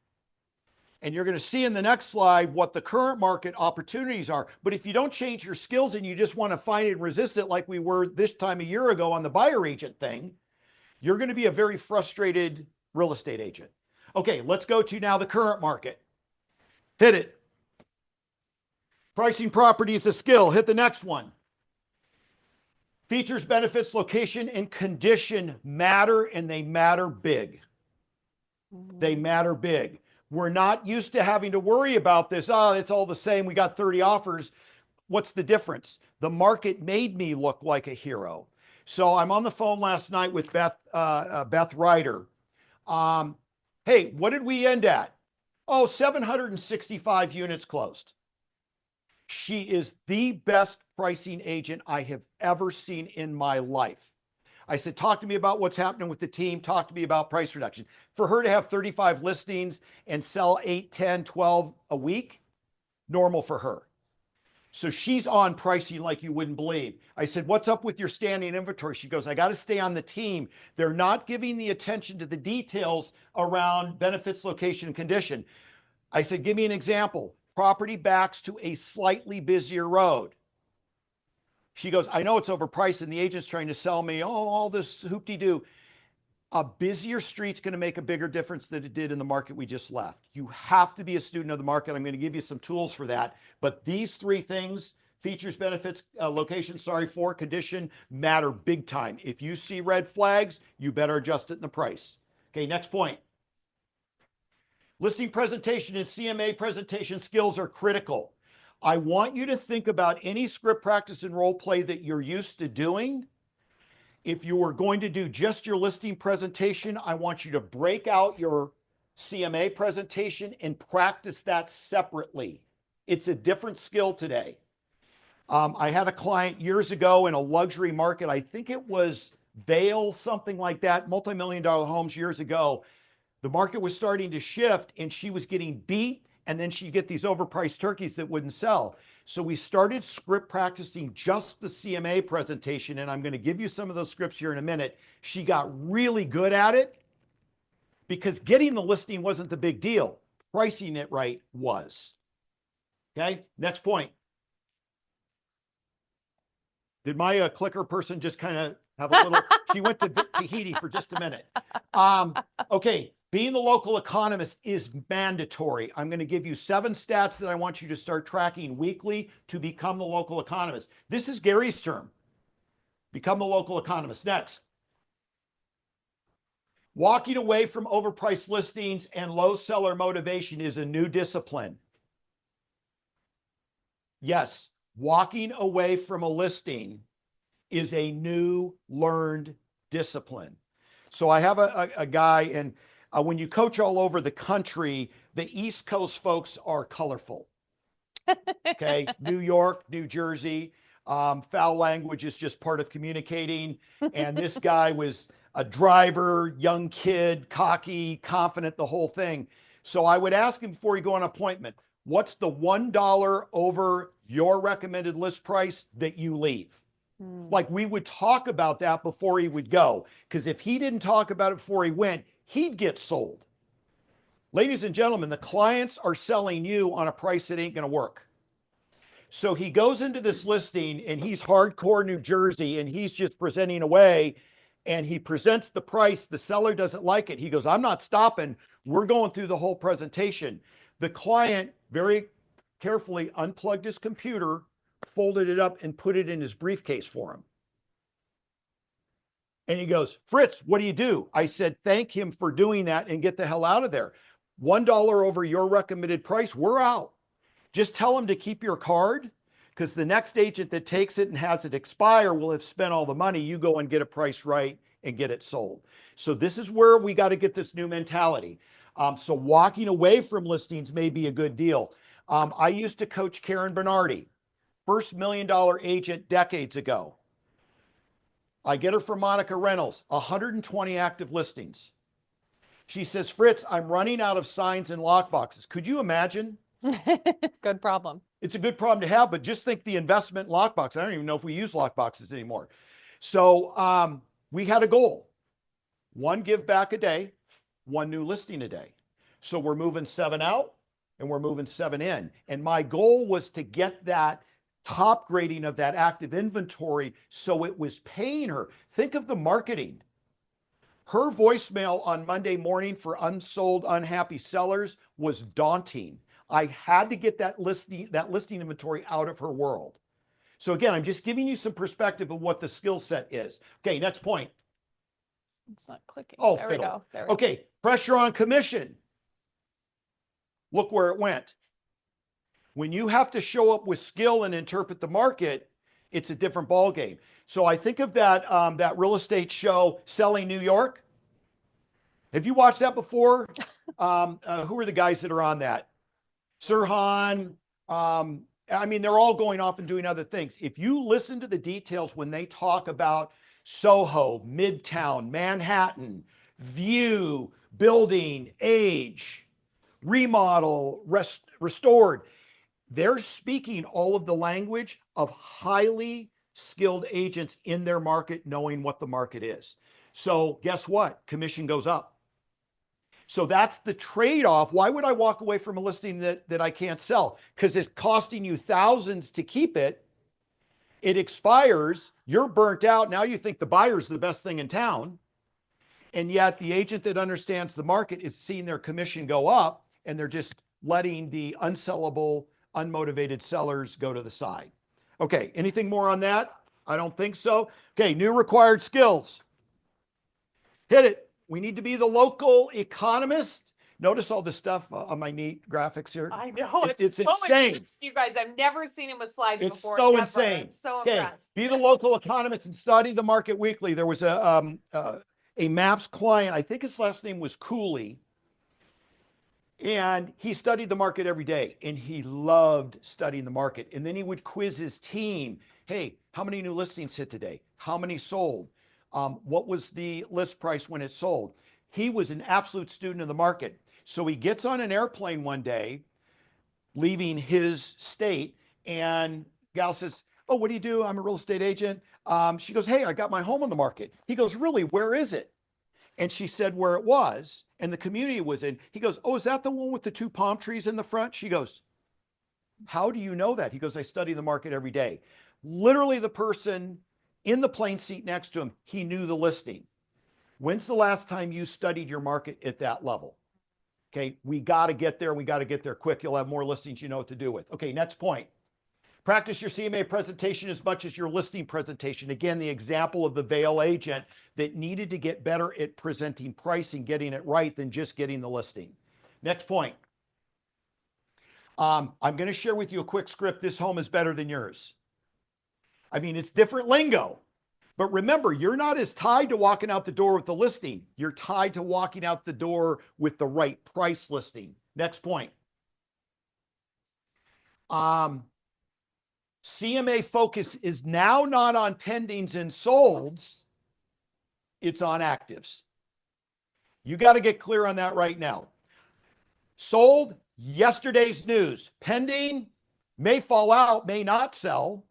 And you're going to see in the next slide what the current market opportunities are. But if you don't change your skills and you just want to find it and resist it like we were this time a year ago on the buyer agent thing, you're going to be a very frustrated real estate agent. Okay, let's go to now the current market. Hit it. Pricing property is a skill. Hit the next one. Features, benefits, location, and condition matter, and they matter big. They matter big. We're not used to having to worry about this. Oh, it's all the same. We got 30 offers. What's the difference? The market made me look like a hero. So I'm on the phone last night with Beth Ryder. Hey, what did we end at? Oh, 765 units closed. She is the best pricing agent I have ever seen in my life. I said, talk to me about what's happening with the team. Talk to me about price reduction. For her to have 35 listings and sell 8, 10, 12 a week, normal for her. So she's on pricing like you wouldn't believe. I said, what's up with your standing inventory? She goes, I got to stay on the team. They're not giving the attention to the details around benefits, location, and condition. I said, give me an example. Property backs to a slightly busier road. She goes, I know it's overpriced and the agent's trying to sell me, all this hoop-de-doo. A busier street's going to make a bigger difference than it did in the market we just left. You have to be a student of the market. I'm going to give you some tools for that. But these three things, features, benefits, location, condition, matter big time. If you see red flags, you better adjust it in the price. Okay, next point. Listing presentation and CMA presentation skills are critical. I want you to think about any script practice and role play that you're used to doing. If you are going to do just your listing presentation, I want you to break out your CMA presentation and practice that separately. It's a different skill today. I had a client years ago in a luxury market. I think it was Vail, something like that, multi-million-dollar homes years ago. The market was starting to shift and she was getting beat, and then she'd get these overpriced turkeys that wouldn't sell. So we started script practicing just the CMA presentation, and I'm going to give you some of those scripts here in a minute. She got really good at it because getting the listing wasn't the big deal. Pricing it right was. Okay, next point. Did my clicker person just kind of have a little, she went to Tahiti for just a minute. Okay, being the local economist is mandatory. I'm going to give you 7 stats that I want you to start tracking weekly to become the local economist. This is Gary's term. Become the local economist. Next. Walking away from overpriced listings and low seller motivation is a new discipline. Yes, walking away from a listing is a new learned discipline. So I have a guy, and when you coach all over the country, the East Coast folks are colorful. Okay, New York, New Jersey, foul language is just part of communicating. And this guy was a driver, young kid, cocky, confident, the whole thing. So I would ask him before you go on an appointment, what's the $1 over your recommended list price that you leave? Like, we would talk about that before he would go, because if he didn't talk about it before he went, he'd get sold. Ladies and gentlemen, the clients are selling you on a price that ain't going to work. So he goes into this listing and he's hardcore New Jersey and he's just presenting away, and he presents the price. The seller doesn't like it. He goes, I'm not stopping. We're going through the whole presentation. The client very carefully unplugged his computer, folded it up, and put it in his briefcase for him. And he goes, Fritz, what do you do? I said, thank him for doing that and get the hell out of there. $1 over your recommended price, we're out. Just tell him to keep your card, because the next agent that takes it and has it expire will have spent all the money. You go and get a price right and get it sold. So this is where we got to get this new mentality. So walking away from listings may be a good deal. I used to coach Karen Bernardi, first $1 million agent decades ago. I get her from Monica Reynolds, 120 active listings. She says, Fritz, I'm running out of signs and lockboxes. Could you imagine? Good problem. It's a good problem to have, but just think the investment in lockboxes. I don't even know if we use lockboxes anymore. So we had a goal. 1 give back a day, 1 new listing a day. So we're moving 7 out and we're moving 7 in. And my goal was to get that top grading of that active inventory so it was paying her. Think of the marketing. Her voicemail on Monday morning for unsold, unhappy sellers was daunting. I had to get that listing inventory out of her world. So again, I'm just giving you some perspective of what the skill set is. Okay, next point. It's not clicking. Oh, there fiddle. we go. There we go. Okay, pressure on commission. Look where it went. When you have to show up with skill and interpret the market, it's a different ballgame. So I think of that, that real estate show, Selling New York. Have you watched that before? Who are the guys that are on that? Sirhan. I mean, they're all going off and doing other things. If you listen to the details when they talk about Soho, Midtown, Manhattan, view, building, age, remodel, restored, they're speaking all of the language of highly skilled agents in their market, knowing what the market is. So guess what? Commission goes up. So that's the trade-off. Why would I walk away from a listing that I can't sell? Because it's costing you thousands to keep it. It expires. You're burnt out. Now you think the buyer's the best thing in town. And yet the agent that understands the market is seeing their commission go up, and they're just letting the unsellable, unmotivated sellers go to the side. Okay, anything more on that? I don't think so. Okay, new required skills. Hit it. We need to be the local economist. Notice all the stuff on my neat graphics here. I know, It's so insane. impressed, you guys. I've never seen him with slides It's before. so ever. insane. I'm so Okay, impressed. be the local economist and study the market weekly. There was a MAPS client, I think his last name was Cooley, and he studied the market every day, and he loved studying the market. And then he would quiz his team. Hey, how many new listings hit today? How many sold? What was the list price when it sold? He was an absolute student of the market. So he gets on an airplane one day, leaving his state, and gal says, oh, what do you do? I'm a real estate agent. She goes, hey, I got my home on the market. He goes, really? Where is it? And she said where it was, and the community was in. He goes, oh, is that the one with the 2 palm trees in the front? She goes, how do you know that? He goes, I study the market every day. Literally the person in the plane seat next to him, he knew the listing. When's the last time you studied your market at that level? Okay, we got to get there. We got to get there quick. You'll have more listings you know what to do with. Okay, next point. Practice your CMA presentation as much as your listing presentation. Again, the example of the Vail agent that needed to get better at presenting pricing, getting it right than just getting the listing. Next point. I'm going to share with you a quick script. This home is better than yours. I mean, it's different lingo. But remember, you're not as tied to walking out the door with the listing. You're tied to walking out the door with the right price listing. Next point. CMA focus is now not on pendings and solds. It's on actives. You got to get clear on that right now. Sold, yesterday's news. Pending, may fall out, may not sell.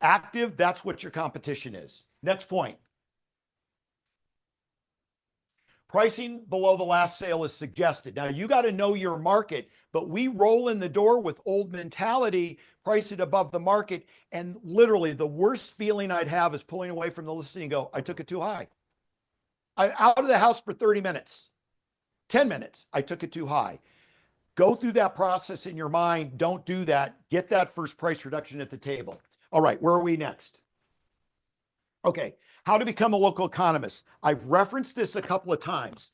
Active, that's what your competition is. Next point. Pricing below the last sale is suggested. Now, you got to know your market, but we roll in the door with old mentality, price it above the market, and literally the worst feeling I'd have is pulling away from the listing and go, I took it too high. I'm out of the house for 30 minutes, 10 minutes, I took it too high. Go through that process in your mind. Don't do that. Get that first price reduction at the table. All right, where are we next? Okay, how to become a local economist. I've referenced this a couple of times.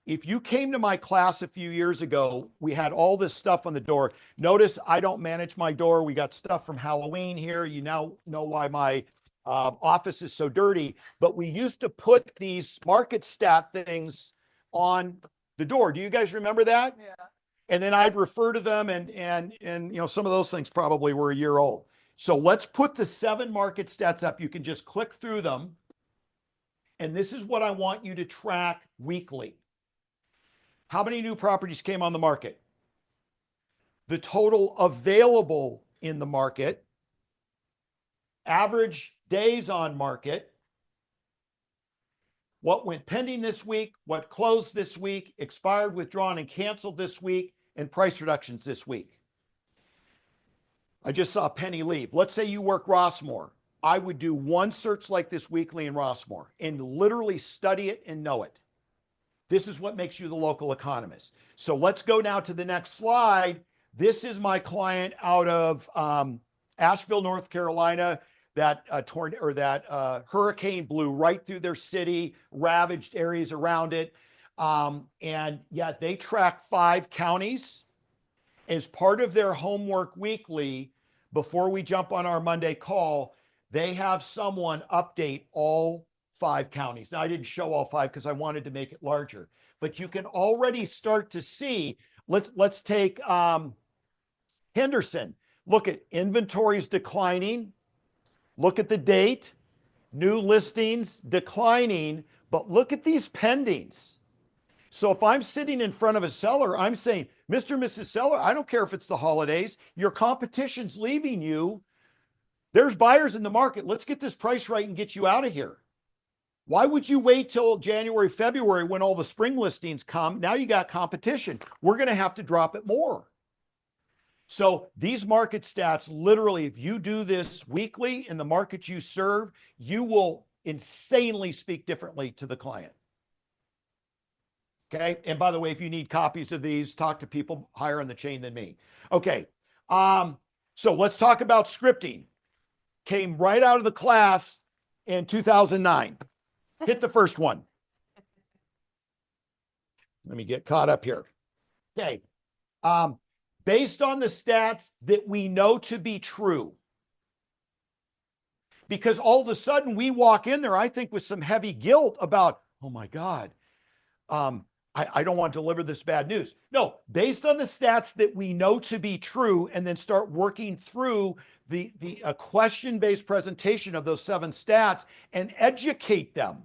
If you came to my class a few years ago, we had all this stuff on the door. Notice I don't manage my door. We got stuff from Halloween here. You now know why my office is so dirty. But we used to put these market stat things on the door. Do you guys remember that? Yeah. And then I'd refer to them, and you know, some of those things probably were a year old. So let's put the 7 market stats up. You can just click through them. And this is what I want you to track weekly. How many new properties came on the market? The total available in the market, average days on market, what went pending this week, what closed this week, expired, withdrawn, and canceled this week, and price reductions this week. I just saw Penny leave. Let's say you work Rossmore. I would do one search like this weekly in Rossmore and literally study it and know it. This is what makes you the local economist. So let's go now to the next slide. This is my client out of Asheville, North Carolina. That hurricane blew right through their city, ravaged areas around it. And yet they track 5 counties. As part of their homework weekly, before we jump on our Monday call, they have someone update all 5 counties. Now, I didn't show all 5 because I wanted to make it larger, but you can already start to see. Let's take Henderson. Look at inventories declining. Look at the date. New listings declining, but look at these pendings. So if I'm sitting in front of a seller, I'm saying, Mr. and Mrs. Seller, I don't care if it's the holidays, your competition's leaving you. There's buyers in the market. Let's get this price right and get you out of here. Why would you wait till January, February when all the spring listings come? Now you got competition. We're going to have to drop it more. So these market stats, literally, if you do this weekly in the market you serve, you will insanely speak differently to the client. Okay. And by the way, if you need copies of these, talk to people higher in the chain than me. Okay. So let's talk about scripting. Came right out of the class in 2009. Hit the first one. Let me get caught up here. Okay. Based on the stats that we know to be true, because all of a sudden we walk in there, I think, with some heavy guilt about, oh my God, I don't want to deliver this bad news. No, based on the stats that we know to be true, and then start working through the question-based presentation of those 7 stats and educate them.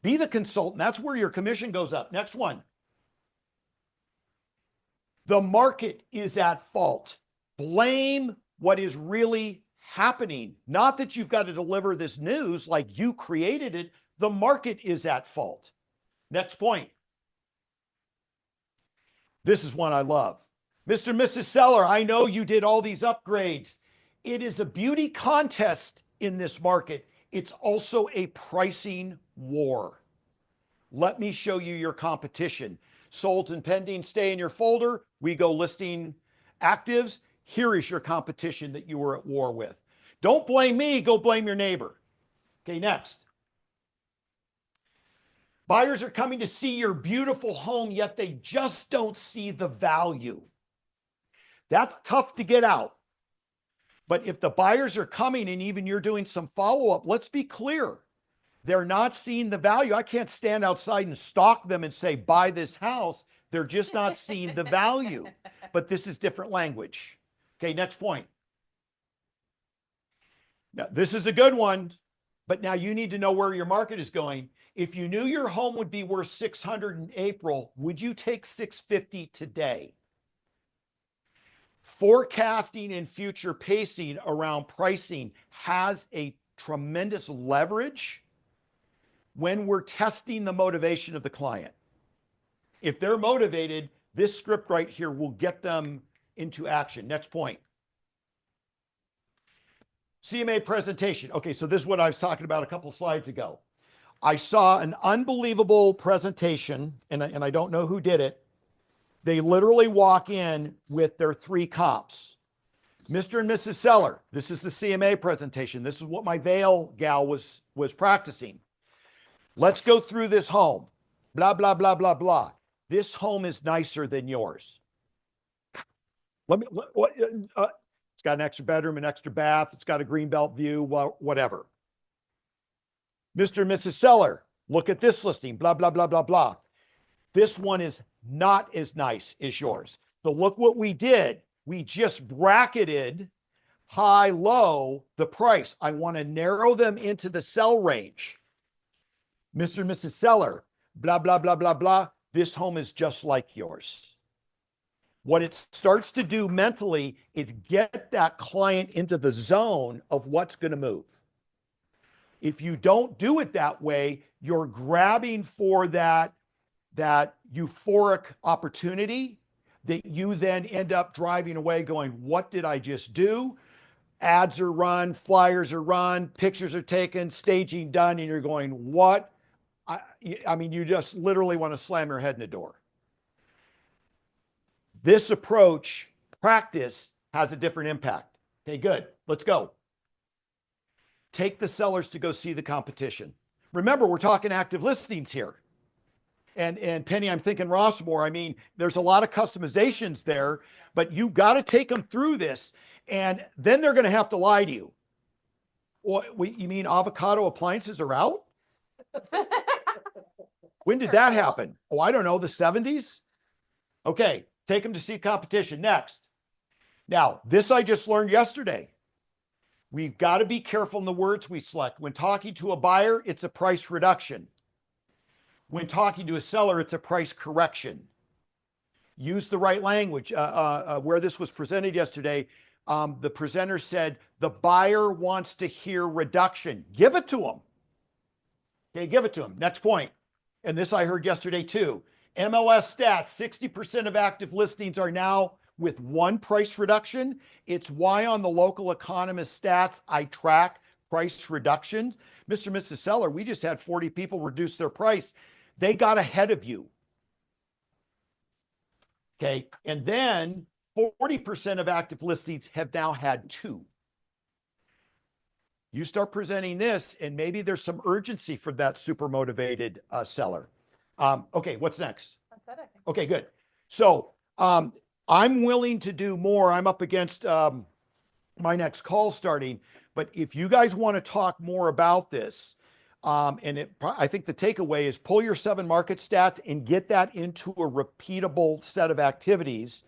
Be the consultant. That's where your commission goes up. Next one. The market is at fault. Blame what is really happening. Not that you've got to deliver this news like you created it. The market is at fault. Next point. This is one I love. Mr. and Mrs. Seller, I know you did all these upgrades. It is a beauty contest in this market. It's also a pricing war. Let me show you your competition. Sold and pending, stay in your folder. We go listing actives. Here is your competition that you were at war with. Don't blame me, go blame your neighbor. Okay, next. Buyers are coming to see your beautiful home, yet they just don't see the value. That's tough to get out. But if the buyers are coming and even you're doing some follow-up, let's be clear. They're not seeing the value. I can't stand outside and stalk them and say, buy this house. They're just not seeing the value. But this is different language. Okay, next point. Now, this is a good one, but now you need to know where your market is going. If you knew your home would be worth 600 in April, would you take 650 today? Forecasting and future pacing around pricing has a tremendous leverage when we're testing the motivation of the client. If they're motivated, this script right here will get them into action. Next point. CMA presentation. Okay, so this is what I was talking about a couple slides ago. I saw an unbelievable presentation, and I don't know who did it. They literally walk in with their 3 comps. Mr. and Mrs. Seller, this is the CMA presentation. This is what my Vail gal was practicing. Let's go through this home. Blah, blah, blah, blah, blah. This home is nicer than yours. It's got an extra bedroom, an extra bath. It's got a greenbelt view, whatever. Mr. and Mrs. Seller, look at this listing, blah, blah, blah, blah, blah. This one is not as nice as yours. So look what we did. We just bracketed high, low, the price. I want to narrow them into the sell range. Mr. and Mrs. Seller, blah, blah, blah, blah, blah. This home is just like yours. What it starts to do mentally is get that client into the zone of what's going to move. If you don't do it that way, you're grabbing for that euphoric opportunity that you then end up driving away going, what did I just do? Ads are run, flyers are run, pictures are taken, staging done, and you're going, what? I mean, you just literally want to slam your head in the door. This approach, practice, has a different impact. Okay, good. Let's go. Take the sellers to go see the competition. Remember, we're talking active listings here. And Penny, I'm thinking Rossmore. I mean, there's a lot of customizations there, but you got to take them through this, and then they're going to have to lie to you. What, you mean avocado appliances are out? When did that happen? Oh, I don't know, the 70s? Okay, take them to see competition. Next. Now, this I just learned yesterday. We've got to be careful in the words we select. When talking to a buyer, it's a price reduction. When talking to a seller, it's a price correction. Use the right language. Where this was presented yesterday, the presenter said, the buyer wants to hear reduction. Give it to them. Okay, give it to them. Next point. And this I heard yesterday too. MLS stats, 60% of active listings are now with one price reduction. It's why on the local economist stats, I track price reductions. Mr. and Mrs. Seller, we just had 40 people reduce their price. They got ahead of you. Okay, and then 40% of active listings have now had two. You start presenting this, and maybe there's some urgency for that super motivated seller. Okay, what's next? Okay, good. So I'm willing to do more. I'm up against my next call starting. But if you guys want to talk more about this, I think the takeaway is pull your 7 market stats and get that into a repeatable set of activities.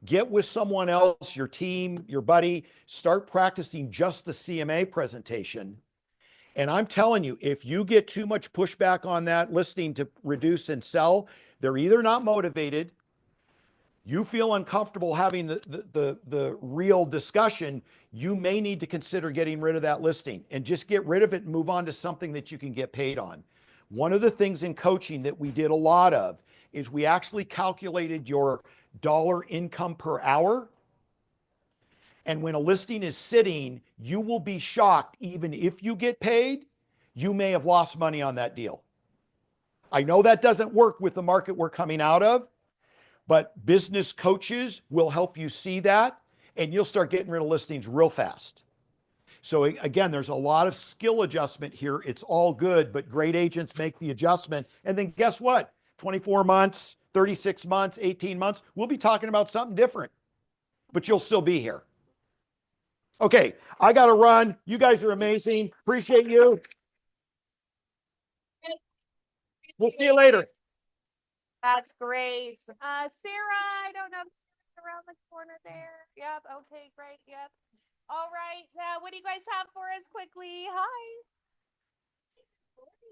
Get with someone else, your team, your buddy, start practicing just the CMA presentation. And I'm telling you, if you get too much pushback on that listing to reduce and sell, they're either not motivated, you feel uncomfortable having the real discussion, you may need to consider getting rid of that listing and just get rid of it and move on to something that you can get paid on. One of the things in coaching that we did a lot of is we actually calculated your dollar income per hour. And when a listing is sitting, you will be shocked. Even if you get paid, you may have lost money on that deal. I know that doesn't work with the market we're coming out of, but business coaches will help you see that, and you'll start getting rid of listings real fast. So again, there's a lot of skill adjustment here. It's all good, but great agents make the adjustment. And then guess what? 24 months, 36 months, 18 months, we'll be talking about something different, but you'll still be here. Okay, I got to run. You guys are amazing. Appreciate you. We'll see you later. That's great. Sarah, I don't know if Sarah's around the corner there. Yep. Okay, great. Yep. All right. What do you guys have for us quickly? Hi.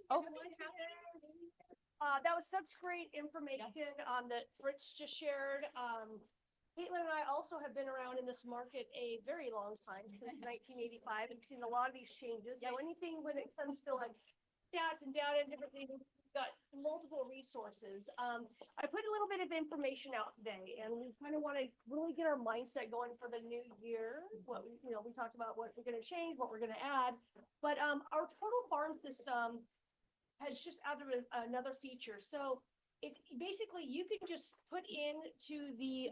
Oh. That was such great information that Rich just shared. Caitlin and I also have been around in this market a very long time, since 1985, and seen a lot of these changes. So anything when it comes to like stats and data and different things, we've got multiple resources. I put a little bit of information out today, and we kind of want to really get our mindset going for the new year. What we talked about what we're going to change, what we're going to add, but our total farm system has just added another feature. So basically you can just put into the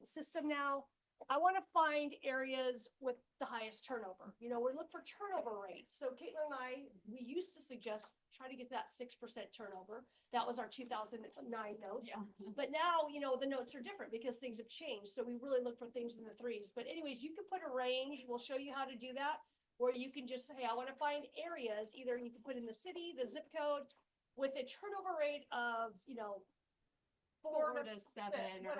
system now, I want to find areas with the highest turnover. We look for turnover rates. So Caitlin and I, we used to suggest try to get that 6% turnover. That was our 2009 notes. Yeah. But now, the notes are different because things have changed. So we really look for things in the 3s. But anyways, you can put a range. We'll show you how to do that. Or you can just say, I want to find areas. Either you can put in the city, the zip code, with a turnover rate of, 4 to 7 or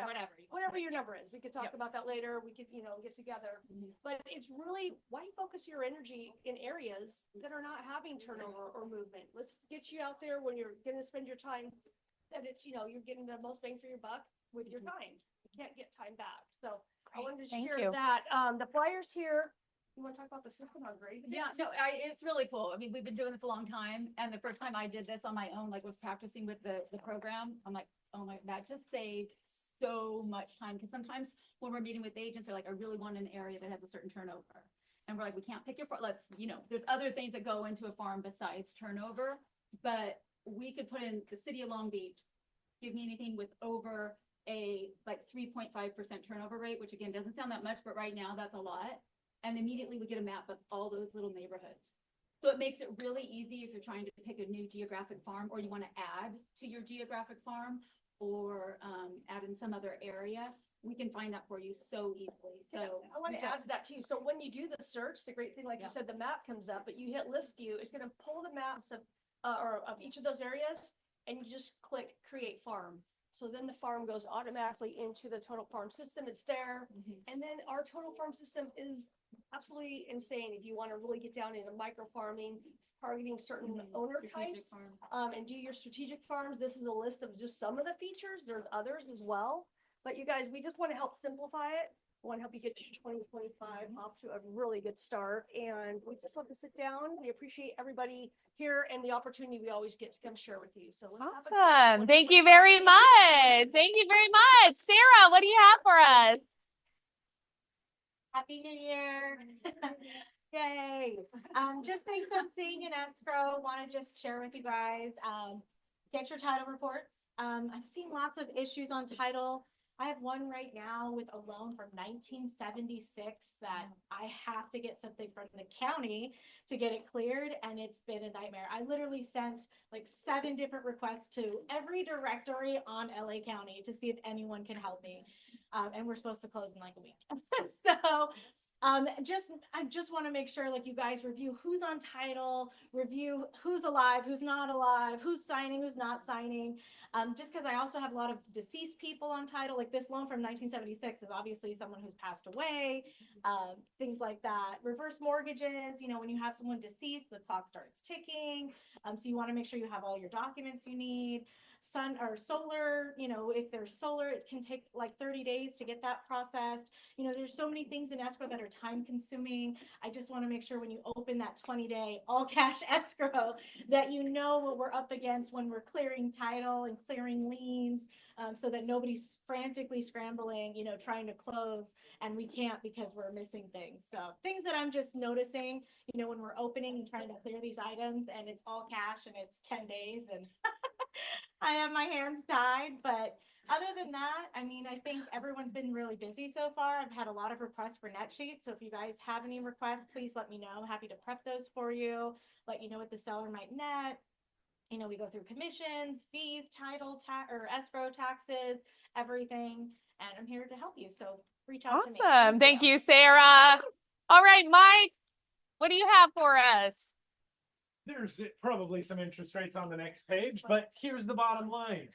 whatever your number is. We could talk about that later. We could, get together. But it's really, why focus your energy in areas that are not having turnover or movement? Let's get you out there when you're going to spend your time that it's, you're getting the most bang for your buck with your time. You can't get time back. So I wanted to share that. The flyers here. You want to talk about the system? How great it is? Yeah, no, it's really cool. I mean, we've been doing this a long time, and the first time I did this on my own, was practicing with the program. I'm like, oh my, that just saved so much time. Because sometimes when we're meeting with agents, they're like, I really want an area that has a certain turnover, and we're like, we can't pick your farm. Let's, there's other things that go into a farm besides turnover, but we could put in the city of Long Beach. Give me anything with over a 3.5% turnover rate, which again doesn't sound that much, but right now that's a lot. And immediately we get a map of all those little neighborhoods. So it makes it really easy if you're trying to pick a new geographic farm, or you want to add to your geographic farm, or add in some other area. We can find that for you so easily. So I want to add to that too. So when you do the search, the great thing, like you said, the map comes up, but you hit list view, it's going to pull the maps of or of each of those areas, and you just click create farm. So then the farm goes automatically into the total farm system. It's there. And then our total farm system is absolutely insane. If you want to really get down into micro farming, targeting certain owner types, and do your strategic farms, this is a list of just some of the features. There's others as well. But you guys, we just want to help simplify it. We want to help you get to 2025 off to a really good start. And we just love to sit down. We appreciate everybody here and the opportunity we always get to come share with you. So let's have a Awesome. Thank you very much. Thank you very much. Sarah, what do you have for us? Happy New Year. Yay. Just things I'm seeing in escrow. Want to just share with you guys. Get your title reports. I've seen lots of issues on title. I have one right now with a loan from 1976 that I have to get something from the county to get it cleared, and it's been a nightmare. I literally sent like 7 different requests to every directory on LA County to see if anyone can help me. And we're supposed to close in like a week. So I just want to make sure like you guys review who's on title, review who's alive, who's not alive, who's signing, who's not signing. Just because I also have a lot of deceased people on title, like this loan from 1976 is obviously someone who's passed away, things like that. Reverse mortgages, you know, when you have someone deceased, the clock starts ticking. So you want to make sure you have all your documents you need. Sun or solar, you know, if there's solar, it can take like 30 days to get that processed. You know, there's so many things in escrow that are time consuming. I just want to make sure when you open that 20-day all cash escrow that you know what we're up against when we're clearing title and clearing liens, so that nobody's frantically scrambling, you know, trying to close and we can't because we're missing things. So things that I'm just noticing, you know, when we're opening and trying to clear these items and it's all cash and it's 10 days and I have my hands tied, but other than that, I mean, I think everyone's been really busy so far. I've had a lot of requests for net sheets. So if you guys have any requests, please let me know. I'm happy to prep those for you, let you know what the seller might net. You know, we go through commissions, fees, title, or escrow taxes, everything. And I'm here to help you. So reach out to me. Awesome. Thank you, Sarah. All right, Mike, what do you have for us? There's probably some interest rates on the next page, but here's the bottom line.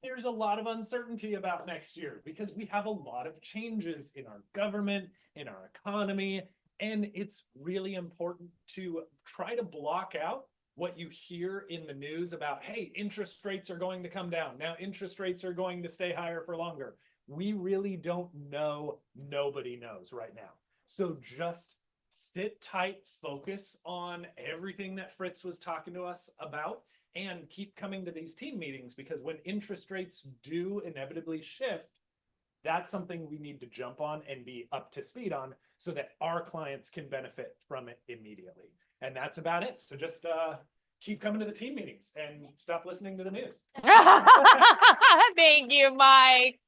There's a lot of uncertainty about next year because we have a lot of changes in our government, in our economy, and it's really important to try to block out what you hear in the news about, hey, interest rates are going to come down. Now interest rates are going to stay higher for longer. We really don't know. Nobody knows right now. So just sit tight, focus on everything that Fritz was talking to us about, and keep coming to these team meetings, because when interest rates do inevitably shift, that's something we need to jump on and be up to speed on so that our clients can benefit from it immediately. And that's about it. So just keep coming to the team meetings and stop listening to the news. Thank you, Mike.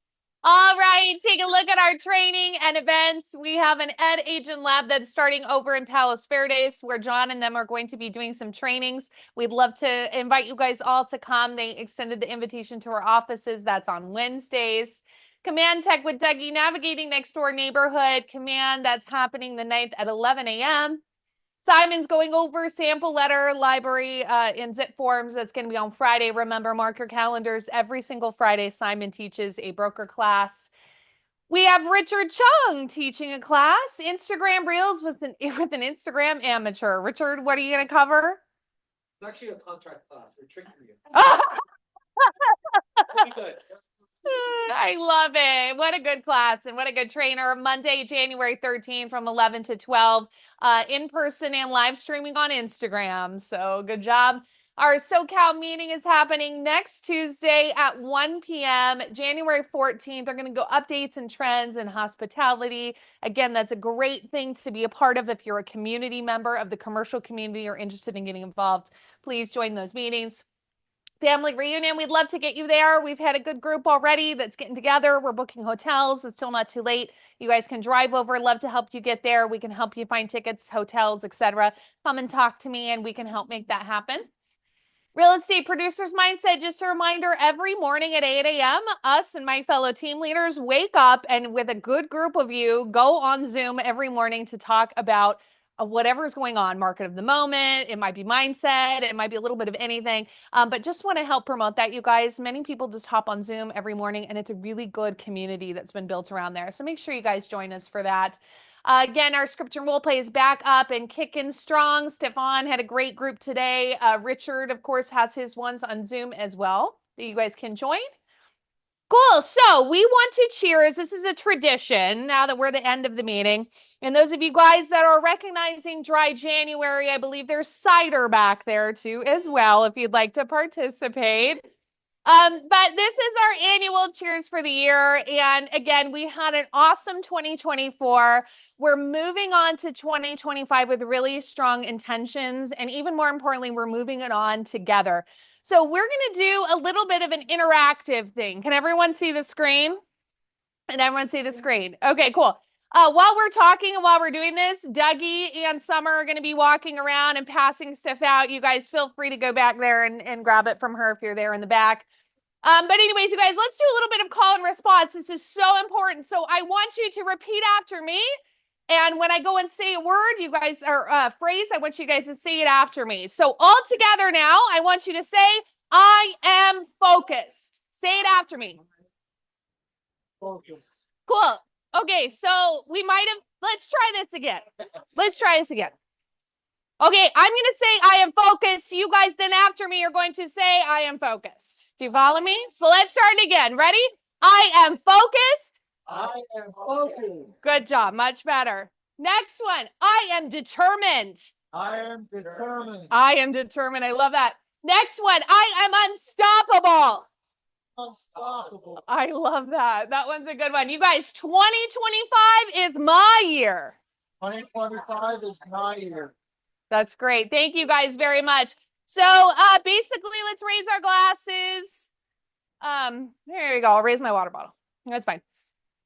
All right, take a look at our training and events. We have an Ed Agent Lab that's starting over in Palos Verdes, where John and them are going to be doing some trainings. We'd love to invite you guys all to come. They extended the invitation to our offices. That's on Wednesdays. Command Tech with Dougie, Navigating Next Door Neighborhood Command. That's happening the 9th at 11 a.m. Simon's going over sample letter library in zip forms. That's going to be on Friday. Remember, mark your calendars. Every single Friday, Simon teaches a broker class. We have Richard Chung teaching a class. Instagram Reels with an Instagram amateur. Richard, what are you going to cover? It's actually a contract class. We're tricking you. It'll be good. I love it. What a good class and what a good trainer. Monday, January 13th from 11 to 12, in person and live streaming on Instagram. So good job. Our SoCal meeting is happening next Tuesday at 1 p.m., January 14th. They're going to go updates and trends in hospitality. Again, that's a great thing to be a part of if you're a community member of the commercial community or interested in getting involved. Please join those meetings. Family reunion, we'd love to get you there. We've had a good group already that's getting together. We're booking hotels. It's still not too late. You guys can drive over. Love to help you get there. We can help you find tickets, hotels, etc. Come and talk to me and we can help make that happen. Real Estate Producers Mindset, just a reminder, every morning at 8 a.m., us and my fellow team leaders wake up and with a good group of you, go on Zoom every morning to talk about of whatever's going on, market of the moment. It might be mindset. It might be a little bit of anything. But just want to help promote that, you guys. Many people just hop on Zoom every morning, and it's a really good community that's been built around there. So make sure you guys join us for that. Again, our script and role play is back up and kicking strong. Stefan had a great group today. Richard, of course, has his ones on Zoom as well that you guys can join. Cool. So we want to cheers. This is a tradition now that we're at the end of the meeting. And those of you guys that are recognizing Dry January, I believe there's cider back there too as well if you'd like to participate. But this is our annual cheers for the year. And again, we had an awesome 2024. We're moving on to 2025 with really strong intentions. And even more importantly, we're moving it on together. So we're going to do a little bit of an interactive thing. Can everyone see the screen? Can everyone see the screen? Okay, cool. While we're talking and while we're doing this, Dougie and Summer are going to be walking around and passing stuff out. You guys feel free to go back there and grab it from her if you're there in the back. But anyways, you guys, let's do a little bit of call and response. This is so important. So I want you to repeat after me. And when I go and say a word, you guys, or phrase, I want you guys to say it after me. So all together now, I want you to say, I am focused. Say it after me. Focus. Cool. Okay, so we might have, let's try this again. Let's try this again. Okay, I'm going to say I am focused. You guys then after me are going to say I am focused. Do you follow me? So let's start again. Ready? I am focused. I am focused. Good job. Much better. Next one. I am determined. I am determined. I am determined. I love that. Next one. I am unstoppable. Unstoppable. I love that. That one's a good one. You guys, 2025 is my year. 2025 is my year. That's great. Thank you guys very much. So basically, let's raise our glasses. There you go. I'll raise my water bottle. That's fine.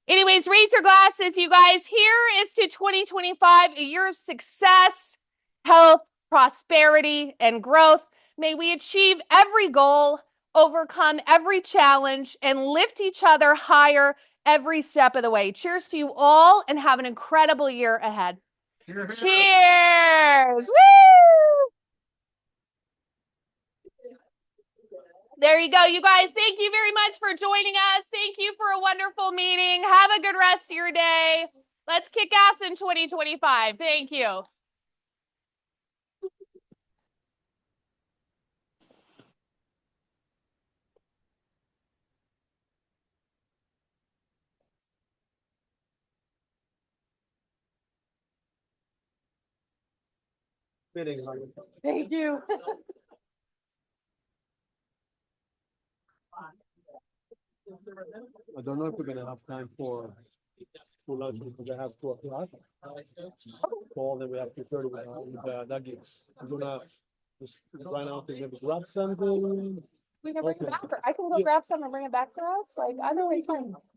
Anyways, raise your glasses, you guys. Here is to 2025, a year of success, health, prosperity, and growth. May we achieve every goal, overcome every challenge, and lift each other higher every step of the way. Cheers to you all, and have an incredible year ahead. Cheers! Woo! There you go, you guys. Thank you very much for joining us. Thank you for a wonderful meeting. Have a good rest of your day. Let's kick ass in 2025. Thank you. Thank you. I don't know if we're gonna have time for lunch because I have 2 o'clock. Call, then we have 2:30 with Dougie. I'm gonna just run out and maybe grab something. We can bring Okay. it back. I can go Yeah. grab some and bring it back for us. Like, I'm always fine.